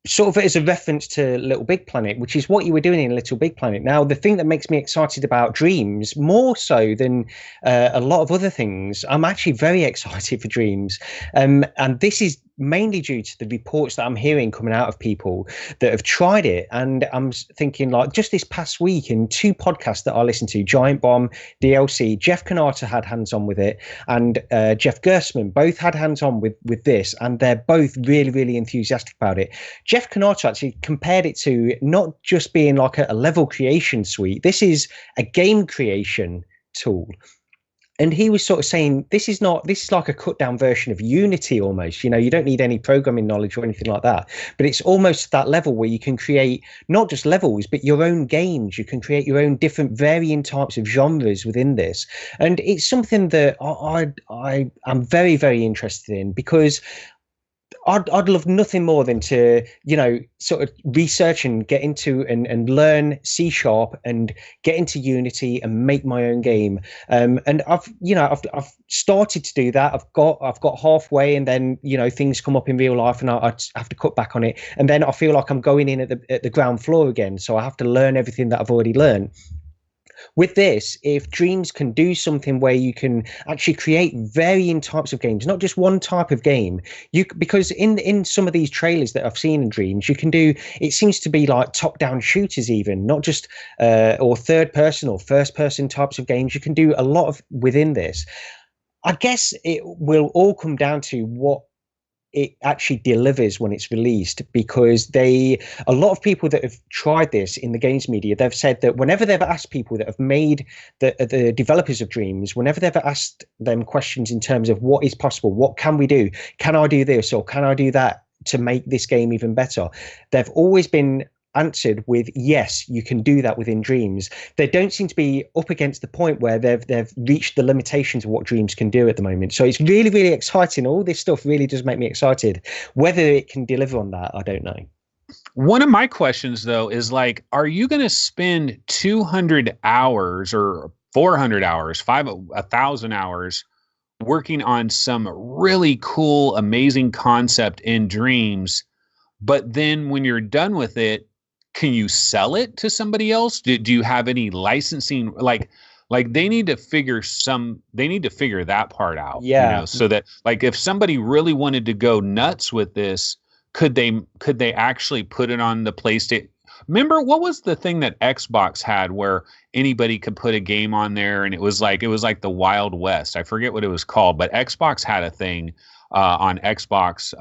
sort of as a reference to Little Big Planet, which is what you were doing in Little Big Planet. Now, the thing that makes me excited about Dreams, more so than a lot of other things, I'm actually very excited for Dreams. And this is mainly due to the reports that I'm hearing coming out of people that have tried it. And I'm thinking, like, just this past week in two podcasts that I listened to, Giant Bomb, DLC, Jeff Kanata had hands-on with it, and Jeff Gersman both had hands-on with this, and they're both really, really enthusiastic about it. Jeff Kanata actually compared it to not just being like a level creation suite. This is a game creation tool. And he was sort of saying, this is like a cut down version of Unity almost. You don't need any programming knowledge or anything like that. But it's almost that level where you can create not just levels, but your own games. You can create your own different varying types of genres within this. And it's something that I'm very, very interested in, because I'd love nothing more than to, sort of research and get into and learn C# and get into Unity and make my own game. And I've started to do that. I've got halfway, and then things come up in real life, and I have to cut back on it. And then I feel like I'm going in at the ground floor again. So I have to learn everything that I've already learned. With this, if Dreams can do something where you can actually create varying types of games, not just one type of game, because in some of these trailers that I've seen in Dreams, you can do, it seems to be like top-down shooters even, not just or third-person or first-person types of games. You can do a lot of within this. I guess it will all come down to what it actually delivers when it's released, because a lot of people that have tried this in the games media, they've said that whenever they've asked people that have made the developers of Dreams, whenever they've asked them questions in terms of what is possible, what can we do, can I do this or can I do that to make this game even better, they've always been answered with yes, you can do that within Dreams. They don't seem to be up against the point where they've reached the limitations of what Dreams can do at the moment. So it's really, really exciting. All this stuff really does make me excited. Whether it can deliver on that, I don't know. One of my questions, though, is like, are you going to spend 200 hours or 400 hours, 1,000 hours working on some really cool, amazing concept in Dreams, but then when you're done with it, can you sell it to somebody else? Do you have any licensing? Like they need to figure that part out. Yeah. So that, like, if somebody really wanted to go nuts with this, could they actually put it on the PlayStation? Remember, what was the thing that Xbox had where anybody could put a game on there, and it was like the Wild West? I forget what it was called, but Xbox had a thing on Xbox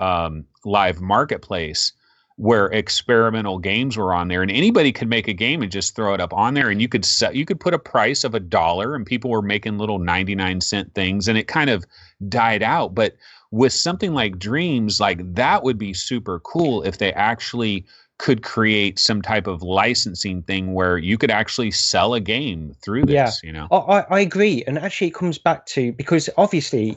Live Marketplace where experimental games were on there, and anybody could make a game and just throw it up on there, and you could put a price of $1, and people were making little 99-cent things, and it kind of died out. But with something like Dreams, like, that would be super cool if they actually could create some type of licensing thing where you could actually sell a game through this. I agree. And actually it comes back to, because obviously,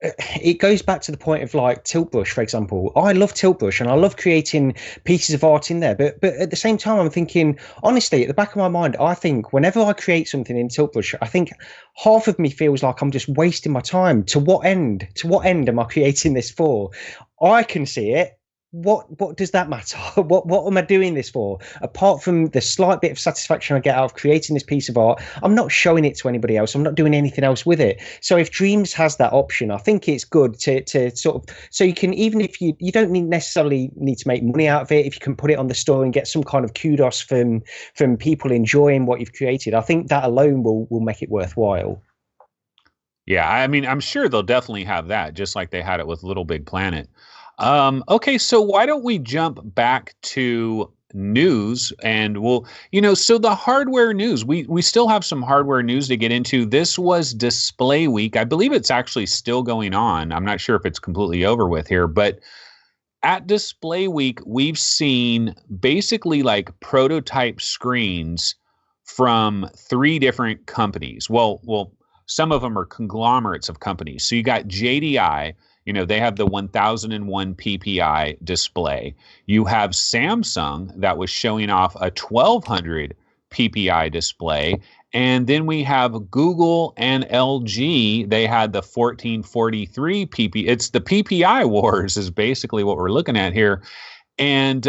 it goes back to the point of like Tilt Brush, for example. I love Tilt Brush and I love creating pieces of art in there. But at the same time, I'm thinking, honestly, at the back of my mind, I think whenever I create something in Tilt Brush, I think half of me feels like I'm just wasting my time. To what end? To what end am I creating this for? I can see it. What does that matter? What am I doing this for? Apart from the slight bit of satisfaction I get out of creating this piece of art, I'm not showing it to anybody else. I'm not doing anything else with it. So if Dreams has that option, I think it's good to sort of, so you can, even if you don't necessarily need to make money out of it, if you can put it on the store and get some kind of kudos from people enjoying what you've created, I think that alone will make it worthwhile. Yeah, I mean, I'm sure they'll definitely have that, just like they had it with Little Big Planet. Okay, so why don't we jump back to news, and so the hardware news, we still have some hardware news to get into. This was Display Week. I believe it's actually still going on. I'm not sure if it's completely over with here, but at Display Week, we've seen basically like prototype screens from 3 different companies. Well, some of them are conglomerates of companies. So you got JDI. They have the 1001 PPI display. You have Samsung that was showing off a 1200 PPI display. And then we have Google and LG. They had the 1443 PPI. It's the PPI Wars is basically what we're looking at here. And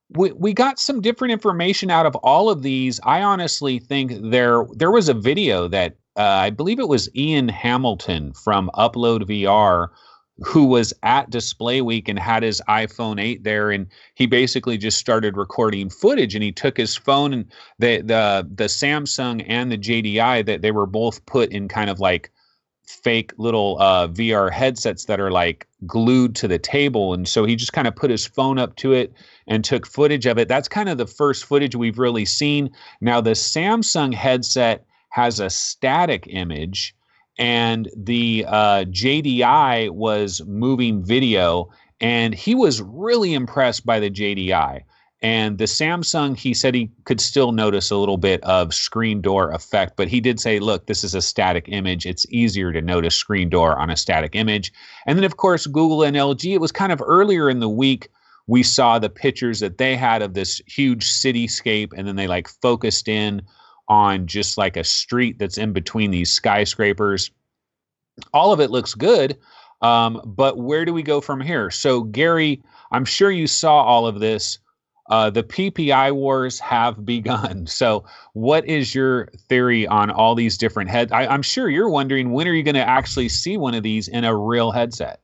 we got some different information out of all of these. I honestly think there was a video that I believe it was Ian Hamilton from Upload VR who was at Display Week and had his iPhone 8 there, and he basically just started recording footage, and he took his phone, and the Samsung and the JDI, that they were both put in kind of like fake little VR headsets that are like glued to the table, and so he just kind of put his phone up to it and took footage of it. That's kind of the first footage we've really seen. Now the Samsung headset has a static image, and the JDI was moving video, and he was really impressed by the JDI. And the Samsung, he said he could still notice a little bit of screen door effect, but he did say, look, this is a static image. It's easier to notice screen door on a static image. And then, of course, Google and LG, it was kind of earlier in the week, we saw the pictures that they had of this huge cityscape, and then they like focused in on just like a street that's in between these skyscrapers. All of it looks good, but where do we go from here? So, Gary, I'm sure you saw all of this. The PPI Wars have begun. So what is your theory on all these different heads? I'm sure you're wondering, when are you going to actually see one of these in a real headset?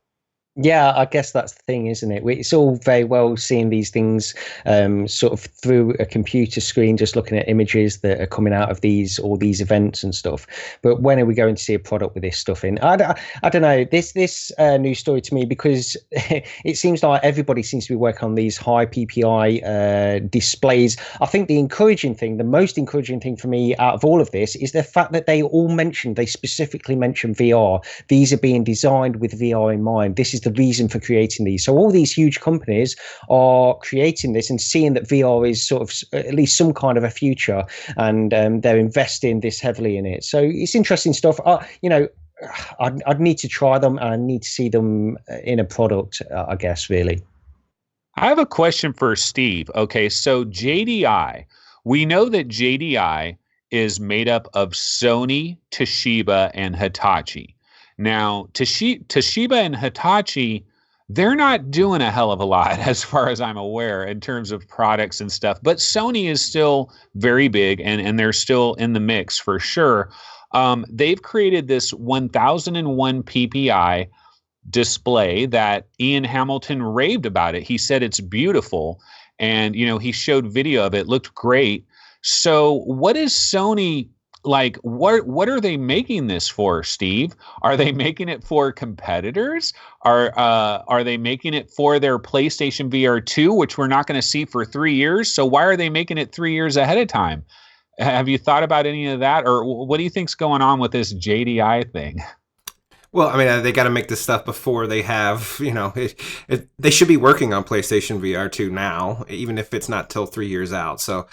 Yeah, I guess that's the thing, isn't it? It's all very well seeing these things sort of through a computer screen, just looking at images that are coming out of all these events and stuff. But when are we going to see a product with this stuff in? I don't know. This news story to me, because it seems like everybody seems to be working on these high PPI displays. I think the most encouraging thing for me out of all of this is the fact that they specifically mention VR. These are being designed with VR in mind. This is the reason for creating these. So all these huge companies are creating this and seeing that VR is sort of at least some kind of a future, and they're investing this heavily in it. So it's interesting stuff. I'd need to try them, and I need to see them in a product, I guess, really. I have a question for Steve. Okay, so JDI, we know that JDI is made up of Sony, Toshiba, and Hitachi. Now, Toshiba and Hitachi, they're not doing a hell of a lot as far as I'm aware in terms of products and stuff, but Sony is still very big, and they're still in the mix for sure. They've created this 1001 PPI display that Ian Hamilton raved about it. He said it's beautiful, and he showed video of it, looked great. So what is Sony like? What are they making this for, Steve? Are they making it for competitors? Are they making it for their PlayStation VR 2, which we're not going to see for 3 years? So why are they making it 3 years ahead of time? Have you thought about any of that, or what do you think's going on with this JDI thing? Well, I mean, they got to make this stuff before they have, they should be working on PlayStation VR 2 now, even if it's not till 3 years out. So,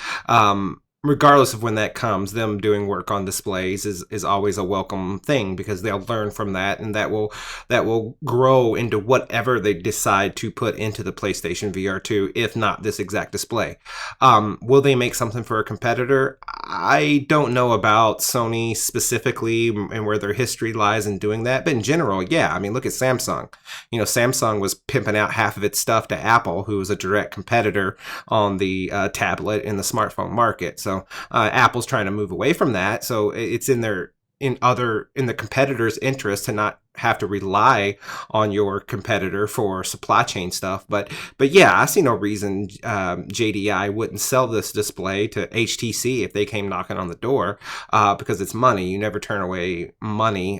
regardless of when that comes, them doing work on displays is always a welcome thing, because they'll learn from that, and that will grow into whatever they decide to put into the PlayStation VR 2, if not this exact display. Will they make something for a competitor? I don't know about Sony specifically and where their history lies in doing that, but in general, yeah. I mean, look at Samsung. Samsung was pimping out half of its stuff to Apple, who was a direct competitor on the tablet and the smartphone market. So Apple's trying to move away from that. So it's in the competitor's interest to not have to rely on your competitor for supply chain stuff. But yeah, I see no reason JDI wouldn't sell this display to HTC if they came knocking on the door, because it's money. You never turn away money.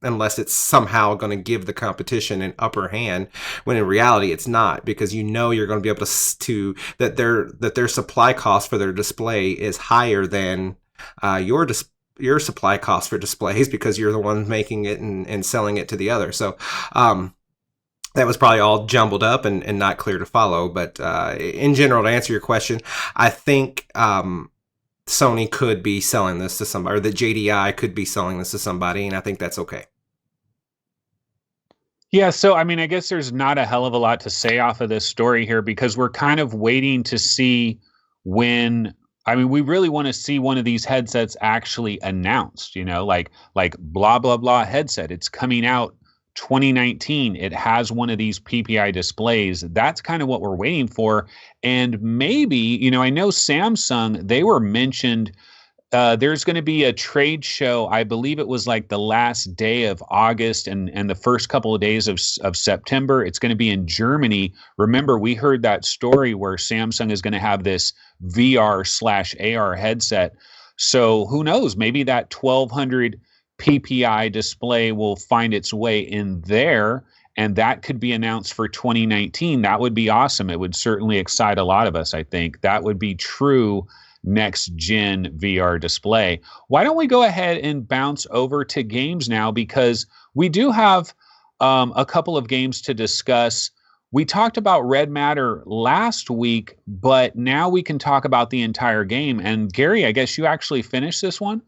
Unless it's somehow going to give the competition an upper hand, when in reality it's not, because you're going to be able to that their supply cost for their display is higher than your supply cost for displays, because you're the one making it and selling it to the other. So that was probably all jumbled up and not clear to follow. But in general, to answer your question, I think Sony could be selling this to somebody, or that JDI could be selling this to somebody, and I think that's okay. Yeah, so I mean, I guess there's not a hell of a lot to say off of this story here, because we're kind of waiting to see when. I mean, we really want to see one of these headsets actually announced, like blah, blah, blah headset. It's coming out 2019. It has one of these PPI displays. That's kind of what we're waiting for. And maybe, I know Samsung, they were mentioned. There's going to be a trade show. I believe it was like the last day of August and the first couple of days of September. It's going to be in Germany. Remember, we heard that story where Samsung is going to have this VR/AR headset. So who knows? Maybe that 1200 PPI display will find its way in there, and that could be announced for 2019. That would be awesome. It would certainly excite a lot of us, I think. That would be true next gen VR display. Why don't we go ahead and bounce over to games now, because we do have a couple of games to discuss. we talked about Red Matter last week, but now we can talk about the entire game. And Gary, I guess you actually finished this one?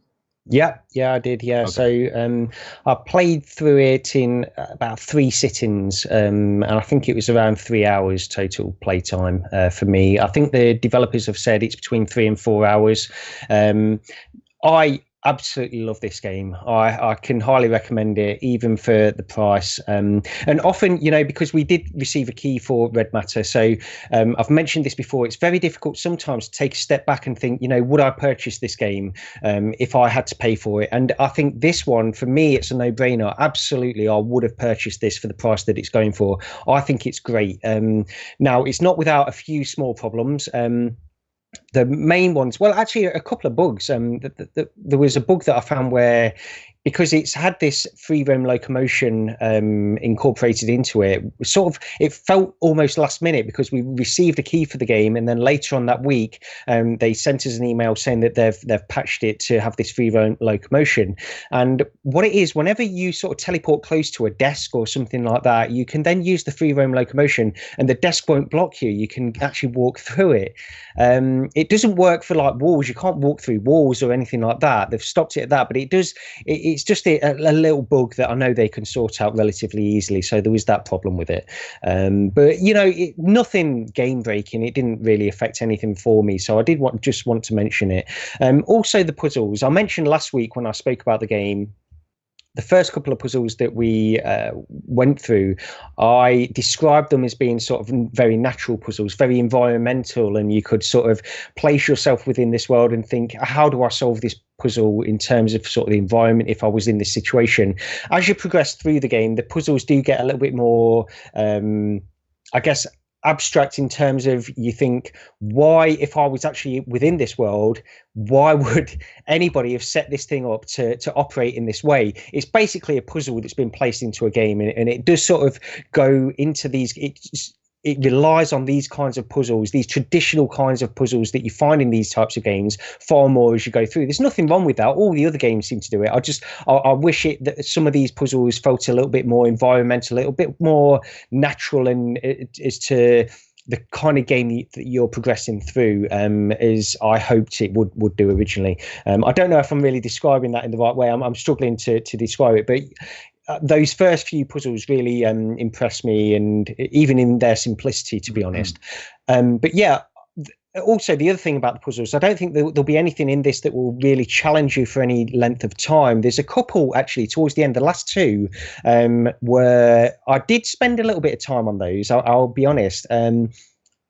Yeah, I did. Yeah, okay. So I played through it in about 3 sittings, and I think it was around 3 hours total playtime for me. I think the developers have said it's between 3 and 4 hours. I absolutely love this game. I can highly recommend it, even for the price. And often, because we did receive a key for Red Matter, so I've mentioned this before, it's very difficult sometimes to take a step back and think, would I purchase this game if I had to pay for it? And I think this one, for me, it's a no-brainer. Absolutely, I would have purchased this for the price that it's going for. I think it's great. Now, it's not without a few small problems. The main ones, well, actually, a couple of bugs. There was a bug that I found where, because it's had this free roam locomotion incorporated into it, it felt almost last minute, because we received a key for the game, and then later on that week, they sent us an email saying that they've patched it to have this free roam locomotion. And what it is, whenever you sort of teleport close to a desk or something like that, you can then use the free roam locomotion, and the desk won't block you. You can actually walk through it. It doesn't work for like walls. You can't walk through walls or anything like that. They've stopped it at that, but it does. It's just a little bug that I know they can sort out relatively easily. So there was that problem with it. But nothing game breaking. It didn't really affect anything for me. So I did just want to mention it. Also the puzzles. I mentioned last week when I spoke about the game, the first couple of puzzles that we went through, I described them as being sort of very natural puzzles, very environmental, and you could sort of place yourself within this world and think, how do I solve this puzzle in terms of sort of the environment if I was in this situation? As you progress through the game, the puzzles do get a little bit more, I guess, abstract, in terms of, you think, why, if I was actually within this world, why would anybody have set this thing up to operate in this way? It's basically a puzzle that's been placed into a game, and it does sort of go into these, it relies on these kinds of puzzles, these traditional kinds of puzzles that you find in these types of games far more as you go through. There's nothing wrong with that. All the other games seem to do it. I wish that some of these puzzles felt a little bit more environmental, a little bit more natural, and as to the kind of game that you're progressing through, as I hoped it would do originally. I don't know if I'm really describing that in the right way. I'm struggling to describe it, but those first few puzzles really impressed me, and even in their simplicity, to be honest. But yeah, also the other thing about the puzzles, I don't think there'll be anything in this that will really challenge you for any length of time. There's a couple actually towards the end, the last two, where I did spend a little bit of time on those, I'll be honest.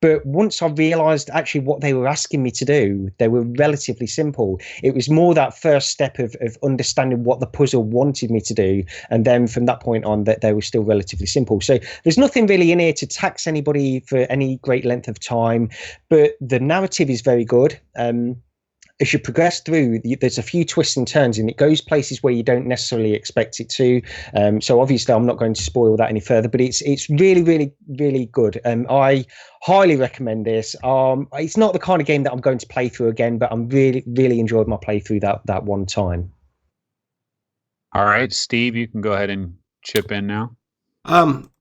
But once I realised actually what they were asking me to do, they were relatively simple. It was more that first step of understanding what the puzzle wanted me to do. And then from that point on, that they were still relatively simple. So there's nothing really in here to tax anybody for any great length of time. But the narrative is very good. As you progress through, there's a few twists and turns, and it goes places where you don't necessarily expect it to. So obviously, I'm not going to spoil that any further, but it's really, really, really good. I highly recommend this. It's not the kind of game that I'm going to play through again, but I'm really, really enjoyed my playthrough that one time. All right, Steve, you can go ahead and chip in now.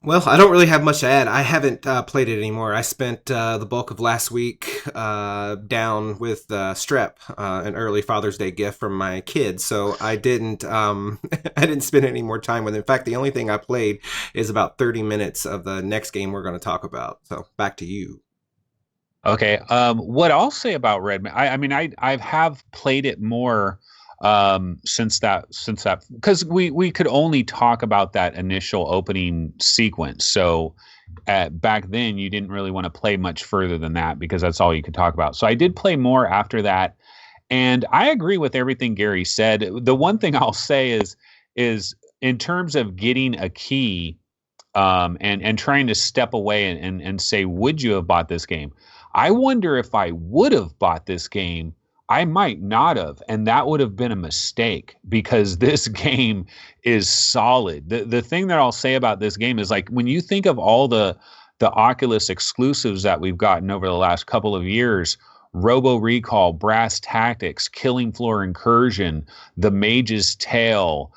Well, I don't really have much to add. I haven't played it anymore. I spent the bulk of last week down with strep, an early Father's Day gift from my kids. So I didn't I didn't spend any more time with it. In fact, the only thing I played is about 30 minutes of the next game we're going to talk about. So back to you. Okay. What I'll say about Red, I mean, I have played it more since that, because we could only talk about that initial opening sequence. So back then you didn't really want to play much further than that, because that's all you could talk about. So I did play more after that. And I agree with everything Gary said. The one thing I'll say is in terms of getting a key, and trying to step away and say, would you have bought this game? I wonder if I would have bought this game. I might not have, and that would have been a mistake, because this game is solid. The thing that I'll say about this game is, like, when you think of all the Oculus exclusives that we've gotten over the last couple of years, Robo Recall, Brass Tactics, Killing Floor Incursion, The Mage's Tale,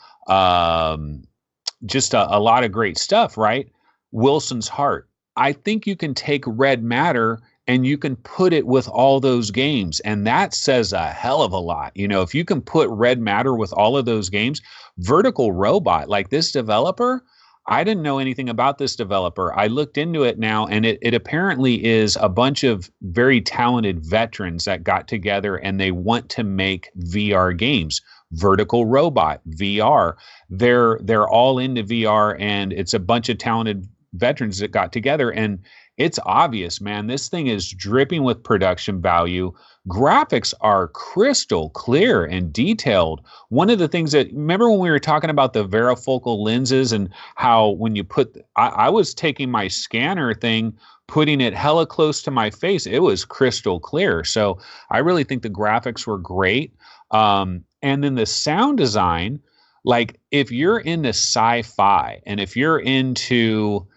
just a lot of great stuff, right? Wilson's Heart. I think you can take red matter and you can put it with all those games. And that says a hell of a lot. You know, if you can put red matter with all of those games, Vertical Robot, like this developer, I didn't know anything about this developer. I looked into it now, and it apparently is a bunch of very talented veterans that got together and they want to make VR games. Vertical Robot, VR. They're all into VR, and it's a bunch of talented veterans that got together, and it's obvious, man. This thing is dripping with production value. Graphics are crystal clear and detailed. One of the things that, remember when we were talking about the varifocal lenses and how when you put, I was taking my scanner thing, putting it hella close to my face, it was crystal clear. So I really think the graphics were great. And then the sound design, like if you're into sci-fi and if you're into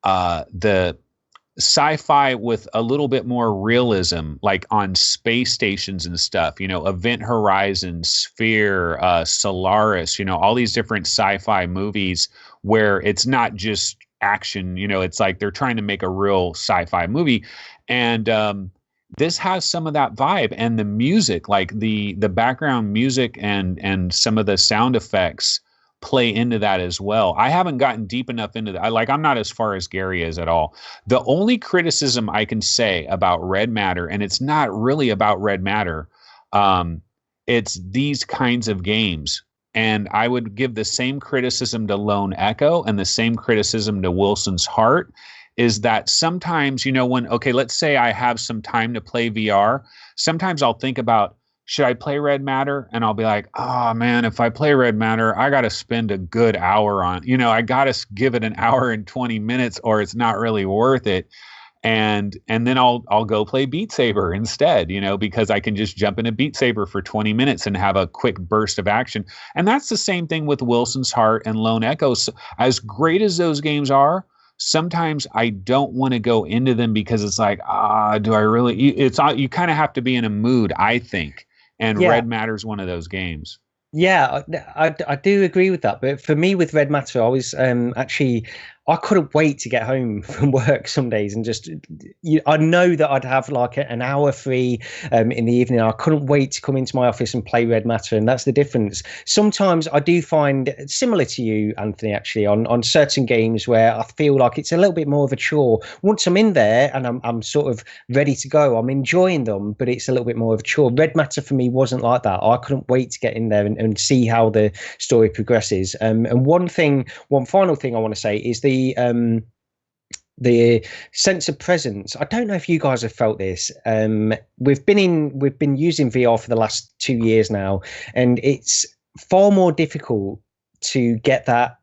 the sci-fi with a little bit more realism, like on space stations and stuff, you know, Event Horizon, Sphere, Solaris, you know, all these different sci-fi movies where it's not just action, you know, it's like they're trying to make a real sci-fi movie. And this has some of that vibe, and the music, like the background music and some of the sound effects play into that as well. I haven't gotten deep enough into that. I'm not as far as Gary is at all. The only criticism I can say about red matter, and it's not really about red matter, it's these kinds of games. And I would give the same criticism to Lone Echo and the same criticism to Wilson's Heart, is that sometimes, you know, okay, let's say I have some time to play VR. Sometimes I'll think about, should I play red matter? And I'll be like, oh man, if I play red matter, I got to spend a good hour on, you know, I got to give it an hour and 20 minutes or it's not really worth it. And then I'll go play Beat Saber instead, you know, because I can just jump into Beat Saber for 20 minutes and have a quick burst of action. And that's the same thing with Wilson's Heart and Lone Echo. So as great as those games are, sometimes I don't want to go into them because it's like, do I really? You kind of have to be in a mood, I think. And red matter is one of those games. Yeah, I do agree with that. But for me with red matter, I was I couldn't wait to get home from work some days and just, I know that I'd have like an hour free in the evening. I couldn't wait to come into my office and play red matter. And that's the difference. Sometimes I do find, similar to you, Anthony, actually, on certain games where I feel like it's a little bit more of a chore. Once I'm in there and I'm sort of ready to go, I'm enjoying them, but it's a little bit more of a chore. Red matter for me wasn't like that. I couldn't wait to get in there and see how the story progresses. And one final thing I want to say is the sense of presence. I don't know if you guys have felt this. We've been using VR for the last 2 years now, and it's far more difficult to get that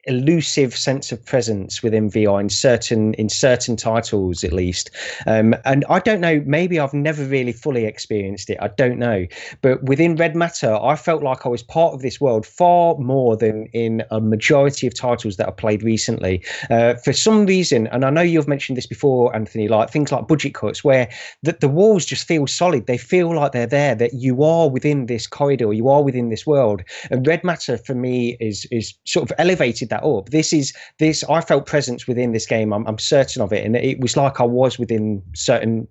elusive sense of presence within VR in certain titles, at least. And I don't know, maybe I've never really fully experienced it. I don't know. But within Red Matter, I felt like I was part of this world far more than in a majority of titles that I played recently. For some reason, and I know you've mentioned this before, Anthony, like things like budget cuts, where the walls just feel solid. They feel like they're there, that you are within this corridor, you are within this world. And Red Matter for me is sort of elevated that up. I felt presence within this game. I'm certain of it, and it was like I was within certain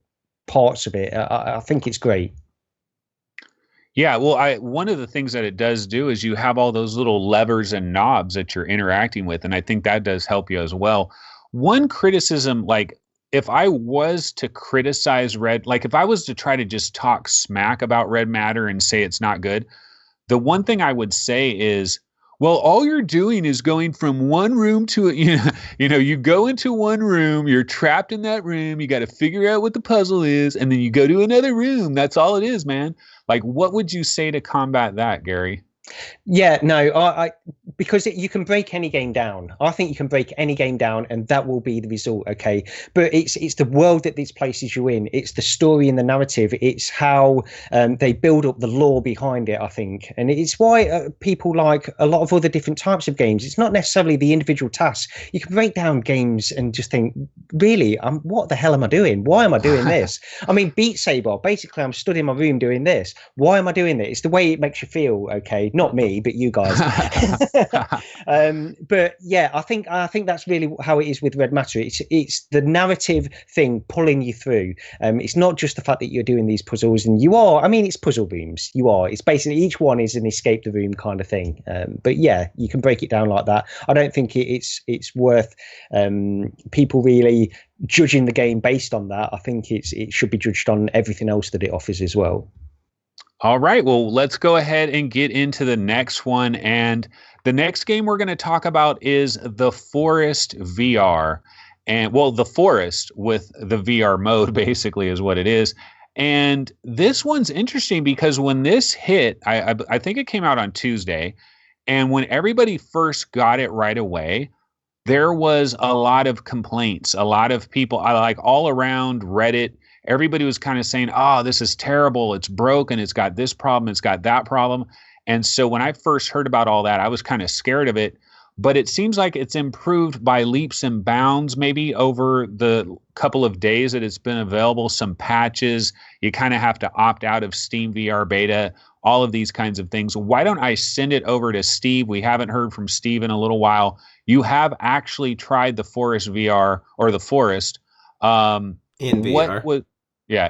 parts of it. I think it's great. Yeah, well, one of the things that it does do is you have all those little levers and knobs that you're interacting with, and I think that does help you as well. One criticism, like if I was to criticize if I was to try to just talk smack about Red Matter and say it's not good, the one thing I would say is, well, all you're doing is going from one room to, you go into one room, you're trapped in that room, you got to figure out what the puzzle is, and then you go to another room. That's all it is, man. Like, what would you say to combat that, Gary? Yeah, no, because you can break any game down. I think you can break any game down, and that will be the result. Okay, but it's the world that this places you in. It's the story and the narrative. It's how they build up the lore behind it. I think, and it's why people like a lot of other different types of games. It's not necessarily the individual tasks. You can break down games and just think, really, what the hell am I doing? Why am I doing this? I mean, Beat Saber. Basically, I'm stood in my room doing this. Why am I doing this? It's the way it makes you feel. Okay. Not me, but you guys. But yeah, I think that's really how it is with Red Matter. It's the narrative thing pulling you through. It's not just the fact that you're doing these puzzles, and you are. I mean, it's puzzle rooms. It's basically each one is an escape the room kind of thing. But yeah, you can break it down like that. I don't think it's worth people really judging the game based on that. I think it should be judged on everything else that it offers as well. All right, well, let's go ahead and get into the next one. And the next game we're going to talk about is The Forest VR. And well, The Forest with the VR mode basically is what it is. And this one's interesting because when this hit, I think it came out on Tuesday. And when everybody first got it right away, there was a lot of complaints. A lot of people, like all around Reddit, everybody was kind of saying, oh, this is terrible. It's broken. It's got this problem. It's got that problem. And so when I first heard about all that, I was kind of scared of it. But it seems like it's improved by leaps and bounds, maybe over the couple of days that it's been available. Some patches. You kind of have to opt out of Steam VR beta, all of these kinds of things. Why don't I send it over to Steve? We haven't heard from Steve in a little while. You have actually tried the Forest VR or the Forest. In VR.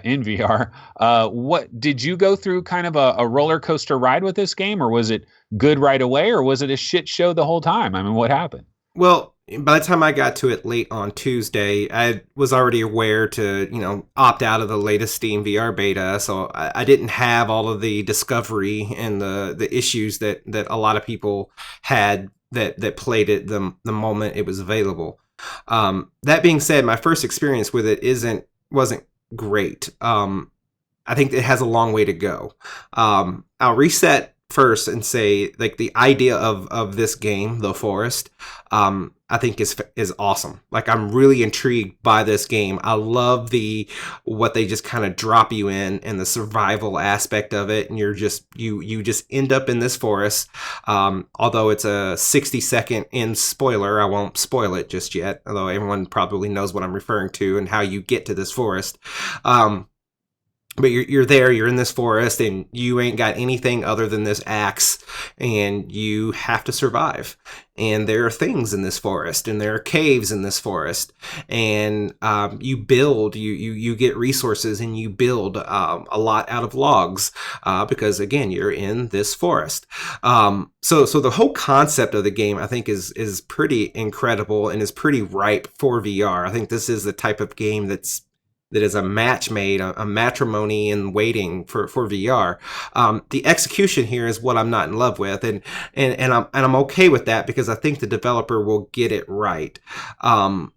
In VR. What did you go through kind of a roller coaster ride with this game, or was it good right away, or was it a shit show the whole time? I mean, what happened? Well, by the time I got to it late on Tuesday, I was already aware to, opt out of the latest Steam VR beta. So I didn't have all of the discovery and the issues that a lot of people had that played it the moment it was available. That being said, my first experience with it wasn't great. I think it has a long way to go. I'll reset first and say, like, the idea of this game, The Forest, I think is awesome. Like, I'm really intrigued by this game. I love what they just kind of drop you in and the survival aspect of it, and you just end up in this forest. Although it's a 60-second in spoiler, I won't spoil it just yet, although everyone probably knows what I'm referring to and how you get to this forest. But you're there, you're in this forest, and you ain't got anything other than this axe, and you have to survive. And there are things in this forest, and there are caves in this forest, and you build, you get resources, and you build a lot out of logs, because again, you're in this forest. So the whole concept of the game, I think, is pretty incredible and is pretty ripe for VR. I think this is the type of game that is a match made, a matrimony in waiting for VR. The execution here is what I'm not in love with, and I'm okay with that because I think the developer will get it right. From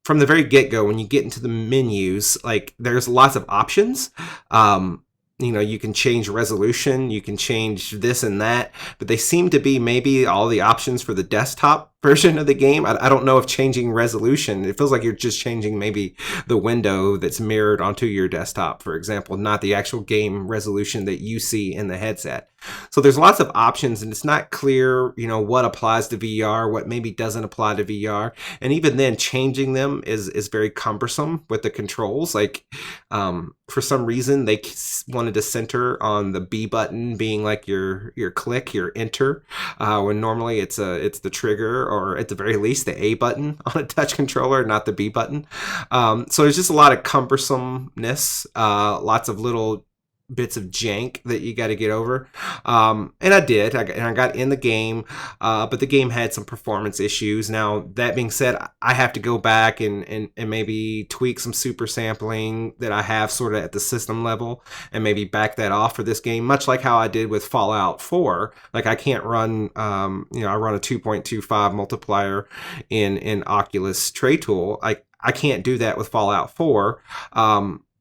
the very get-go, when you get into the menus, like, there's lots of options. You can change resolution, you can change this and that, but they seem to be maybe all the options for the desktop version of the game. I don't know if changing resolution, it feels like you're just changing maybe the window that's mirrored onto your desktop, for example, not the actual game resolution that you see in the headset. So there's lots of options, and it's not clear, what applies to VR, what maybe doesn't apply to VR. And even then, changing them is very cumbersome with the controls. Like, for some reason, they wanted to center on the B button being like your click, your enter, when normally it's the trigger, or at the very least the A button on a touch controller, not the B button. So there's just a lot of cumbersomeness, lots of little bits of jank that you got to get over. And I did. I got in the game, but the game had some performance issues. Now, that being said, I have to go back and maybe tweak some super sampling that I have sort of at the system level and maybe back that off for this game, much like how I did with Fallout 4. Like, I can't run, I run a 2.25 multiplier in Oculus Tray Tool. I can't do that with Fallout 4.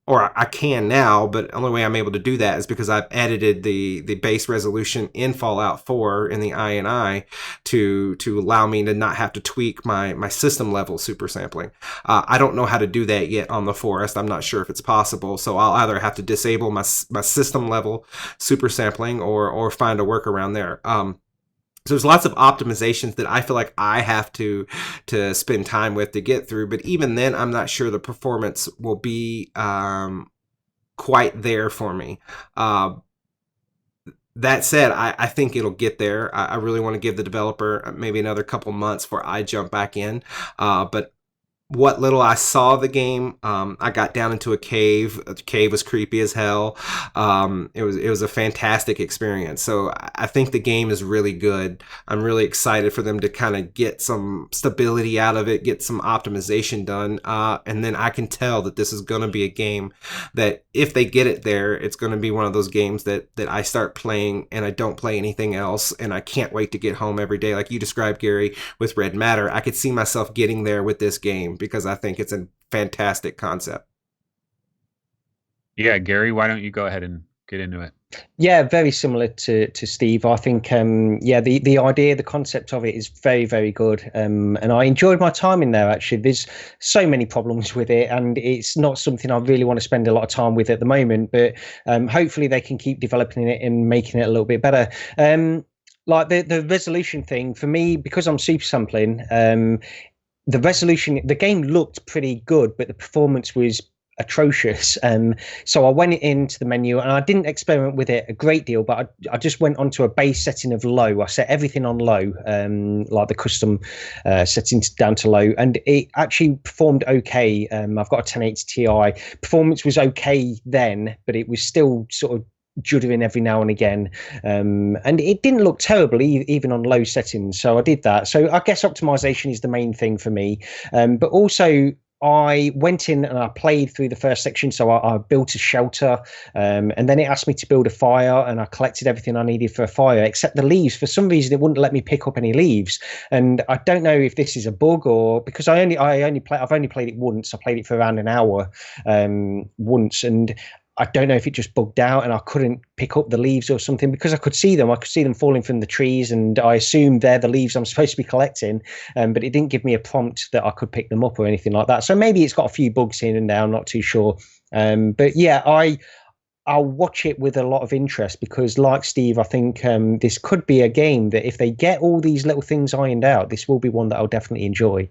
Or I can now, but the only way I'm able to do that is because I've edited the base resolution in Fallout 4 in the INI to allow me to not have to tweak my system level super sampling. I don't know how to do that yet on the Forest. I'm not sure if it's possible, so I'll either have to disable my system level super sampling or find a workaround there. So there's lots of optimizations that I feel like I have to spend time with to get through. But even then, I'm not sure the performance will be quite there for me. That said, I think it'll get there. I really want to give the developer maybe another couple months before I jump back in. But what little I saw of the game, I got down into a cave. The cave was creepy as hell. It was a fantastic experience. So I think the game is really good. I'm really excited for them to kind of get some stability out of it, get some optimization done, and then I can tell that this is going to be a game that if they get it there, it's going to be one of those games that I start playing and I don't play anything else, and I can't wait to get home every day, like you described, Gary, with Red Matter. I could see myself getting there with this game, because I think it's a fantastic concept. Yeah, Gary, why don't you go ahead and get into it? Yeah, very similar to Steve. I think, the idea, the concept of it is very, very good. And I enjoyed my time in there, actually. There's so many problems with it, and it's not something I really want to spend a lot of time with at the moment. But hopefully they can keep developing it and making it a little bit better. Like the resolution thing, for me, because I'm super sampling, the resolution, the game looked pretty good, but the performance was atrocious. So I went into the menu and I didn't experiment with it a great deal, but I just went onto a base setting of low. I set everything on low, like the custom settings down to low, and it actually performed okay. I've got a 1080 Ti. Performance was okay then, but it was still sort of juddering every now and again, and it didn't look terrible even on low settings, so I did that. So I guess optimization is the main thing for me, but also I went in and I played through the first section. So I built a shelter, and then it asked me to build a fire, and I collected everything I needed for a fire except the leaves. For some reason, it wouldn't let me pick up any leaves, and I don't know if this is a bug or because I've only played it once. I played it for around an hour once, and I don't know if it just bugged out and I couldn't pick up the leaves or something, because I could see them. I could see them falling from the trees, and I assumed they're the leaves I'm supposed to be collecting, but it didn't give me a prompt that I could pick them up or anything like that. So maybe it's got a few bugs here and there. I'm not too sure. But yeah, I'll watch it with a lot of interest, because like Steve, I think this could be a game that if they get all these little things ironed out, this will be one that I'll definitely enjoy.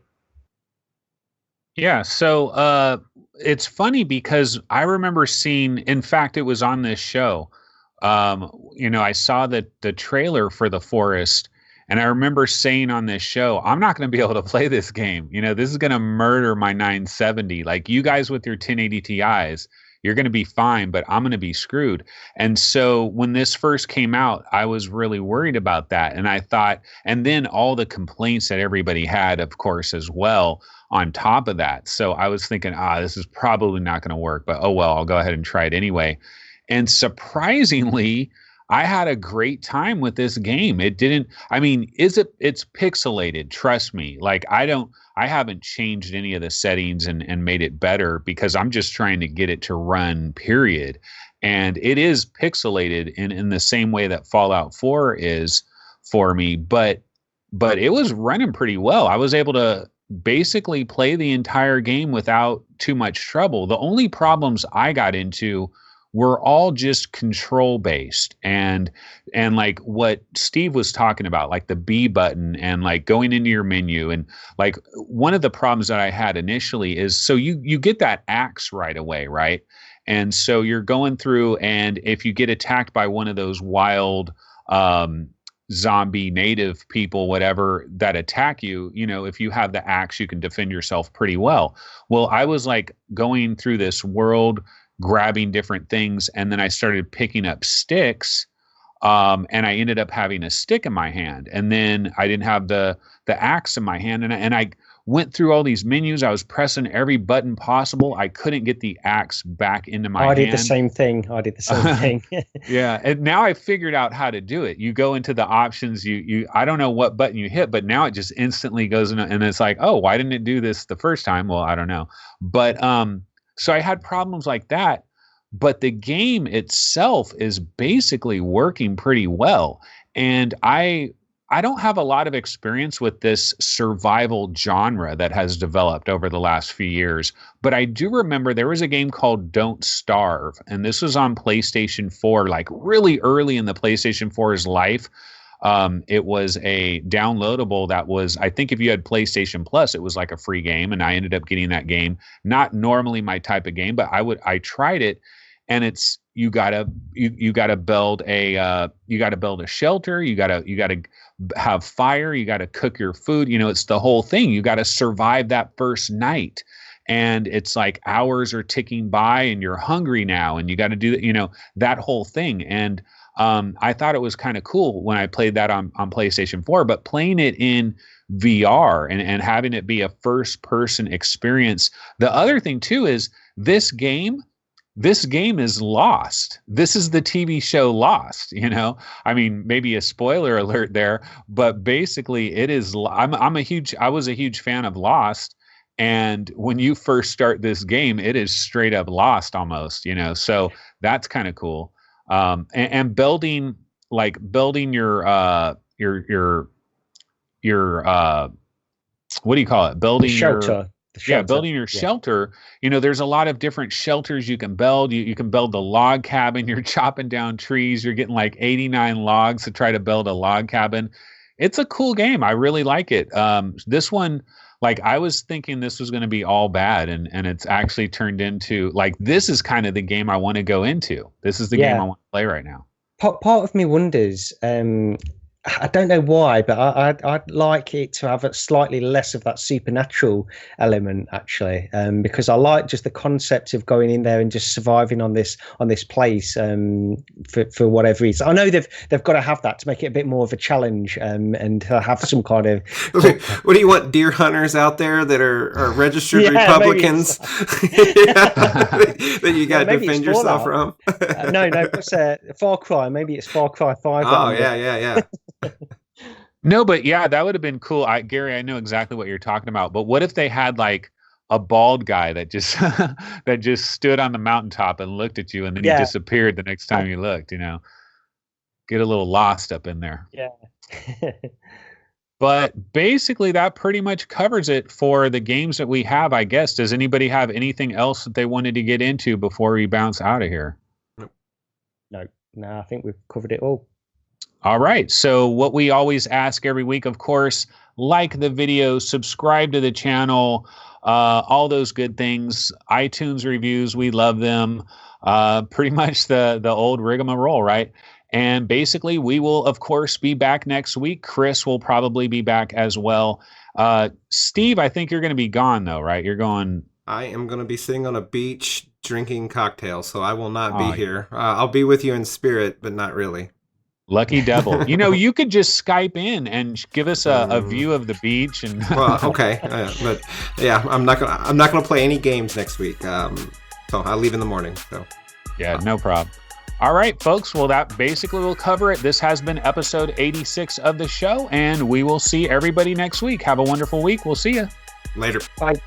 Yeah, so it's funny because I remember seeing, in fact, it was on this show. I saw the trailer for The Forest, and I remember saying on this show, I'm not going to be able to play this game. This is going to murder my 970. Like, you guys with your 1080 Ti's, you're going to be fine, but I'm going to be screwed. And so when this first came out, I was really worried about that. And I thought, and then all the complaints that everybody had, of course, as well, on top of that. So I was thinking, this is probably not going to work, but oh well, I'll go ahead and try it anyway. And surprisingly, I had a great time with this game. It's pixelated, trust me. Like, I haven't changed any of the settings and made it better, because I'm just trying to get it to run, period. And it is pixelated in the same way that Fallout 4 is for me, but it was running pretty well. I was able to basically play the entire game without too much trouble. The only problems I got into were all just control based, and like what Steve was talking about, like the B button and like going into your menu. And like one of the problems that I had initially is, so you get that axe right away, right? And so you're going through, and if you get attacked by one of those wild zombie native people, whatever, that attack you, if you have the axe, you can defend yourself pretty well. Well, I was like going through this world, grabbing different things, and then I started picking up sticks, and I ended up having a stick in my hand, and then I didn't have the axe in my hand, and I went through all these menus. I was pressing every button possible. I couldn't get the axe back into my hand. I did the same thing. Yeah. And now I figured out how to do it. You go into the options, I don't know what button you hit, but now it just instantly goes in, and it's like, oh, why didn't it do this the first time? Well, I don't know. But, so I had problems like that, but the game itself is basically working pretty well. And I don't have a lot of experience with this survival genre that has developed over the last few years, but I do remember there was a game called Don't Starve, and this was on PlayStation 4, like really early in the PlayStation 4's life. It was a downloadable that was, I think if you had PlayStation Plus, it was like a free game, and I ended up getting that game. Not normally my type of game, but I tried it, and it's you gotta build a shelter. You gotta have fire. You gotta cook your food. It's the whole thing. You gotta survive that first night, and it's like hours are ticking by, and you're hungry now, and you got to do that whole thing. And I thought it was kind of cool when I played that on PlayStation 4, but playing it in VR and having it be a first person experience. The other thing too is this game is Lost. This is the TV show Lost, I mean, maybe a spoiler alert there, but basically it is. I was a huge fan of Lost. And when you first start this game, it is straight up Lost almost, so that's kind of cool. And building your what do you call it? Building shelter. Building your shelter. There's a lot of different shelters you can build. You can build the log cabin. You're chopping down trees. You're getting like 89 logs to try to build a log cabin. It's a cool game. I really like it. This one, I was thinking this was going to be all bad, and it's actually turned into this is kind of the game I want to go into. This is the game I want to play right now. Part of me wonders, I don't know why, but I'd like it to have a slightly less of that supernatural element, actually, because I like just the concept of going in there and just surviving on this place for whatever reason. I know they've got to have that to make it a bit more of a challenge and have some kind of. What do you want? Deer hunters out there that are registered Republicans that you got to defend yourself from? No, it's Far Cry. Maybe it's Far Cry 5. Oh yeah. No, but yeah, that would have been cool. Gary, I know exactly what you're talking about. But what if they had a bald guy that just that just stood on the mountaintop and looked at you, and then he disappeared the next time you looked? Get a little lost up in there. Yeah. But basically, that pretty much covers it for the games that we have, I guess. Does anybody have anything else that they wanted to get into before we bounce out of here? No, I think we've covered it all. All right. So what we always ask every week, of course, like the video, subscribe to the channel, all those good things. iTunes reviews, we love them. Pretty much the old rigmarole, right? And basically, we will, of course, be back next week. Chris will probably be back as well. Steve, I think you're going to be gone, though, right? You're going... I am going to be sitting on a beach drinking cocktails, so I will not be here. I'll be with you in spirit, but not really. Lucky devil. You could just Skype in and give us a view of the beach. And well, okay, but yeah, I'm not gonna play any games next week. So I'll leave in the morning. So yeah, no problem. All right, folks. Well, that basically will cover it. This has been episode 86 of the show, and we will see everybody next week. Have a wonderful week. We'll see you later. Bye.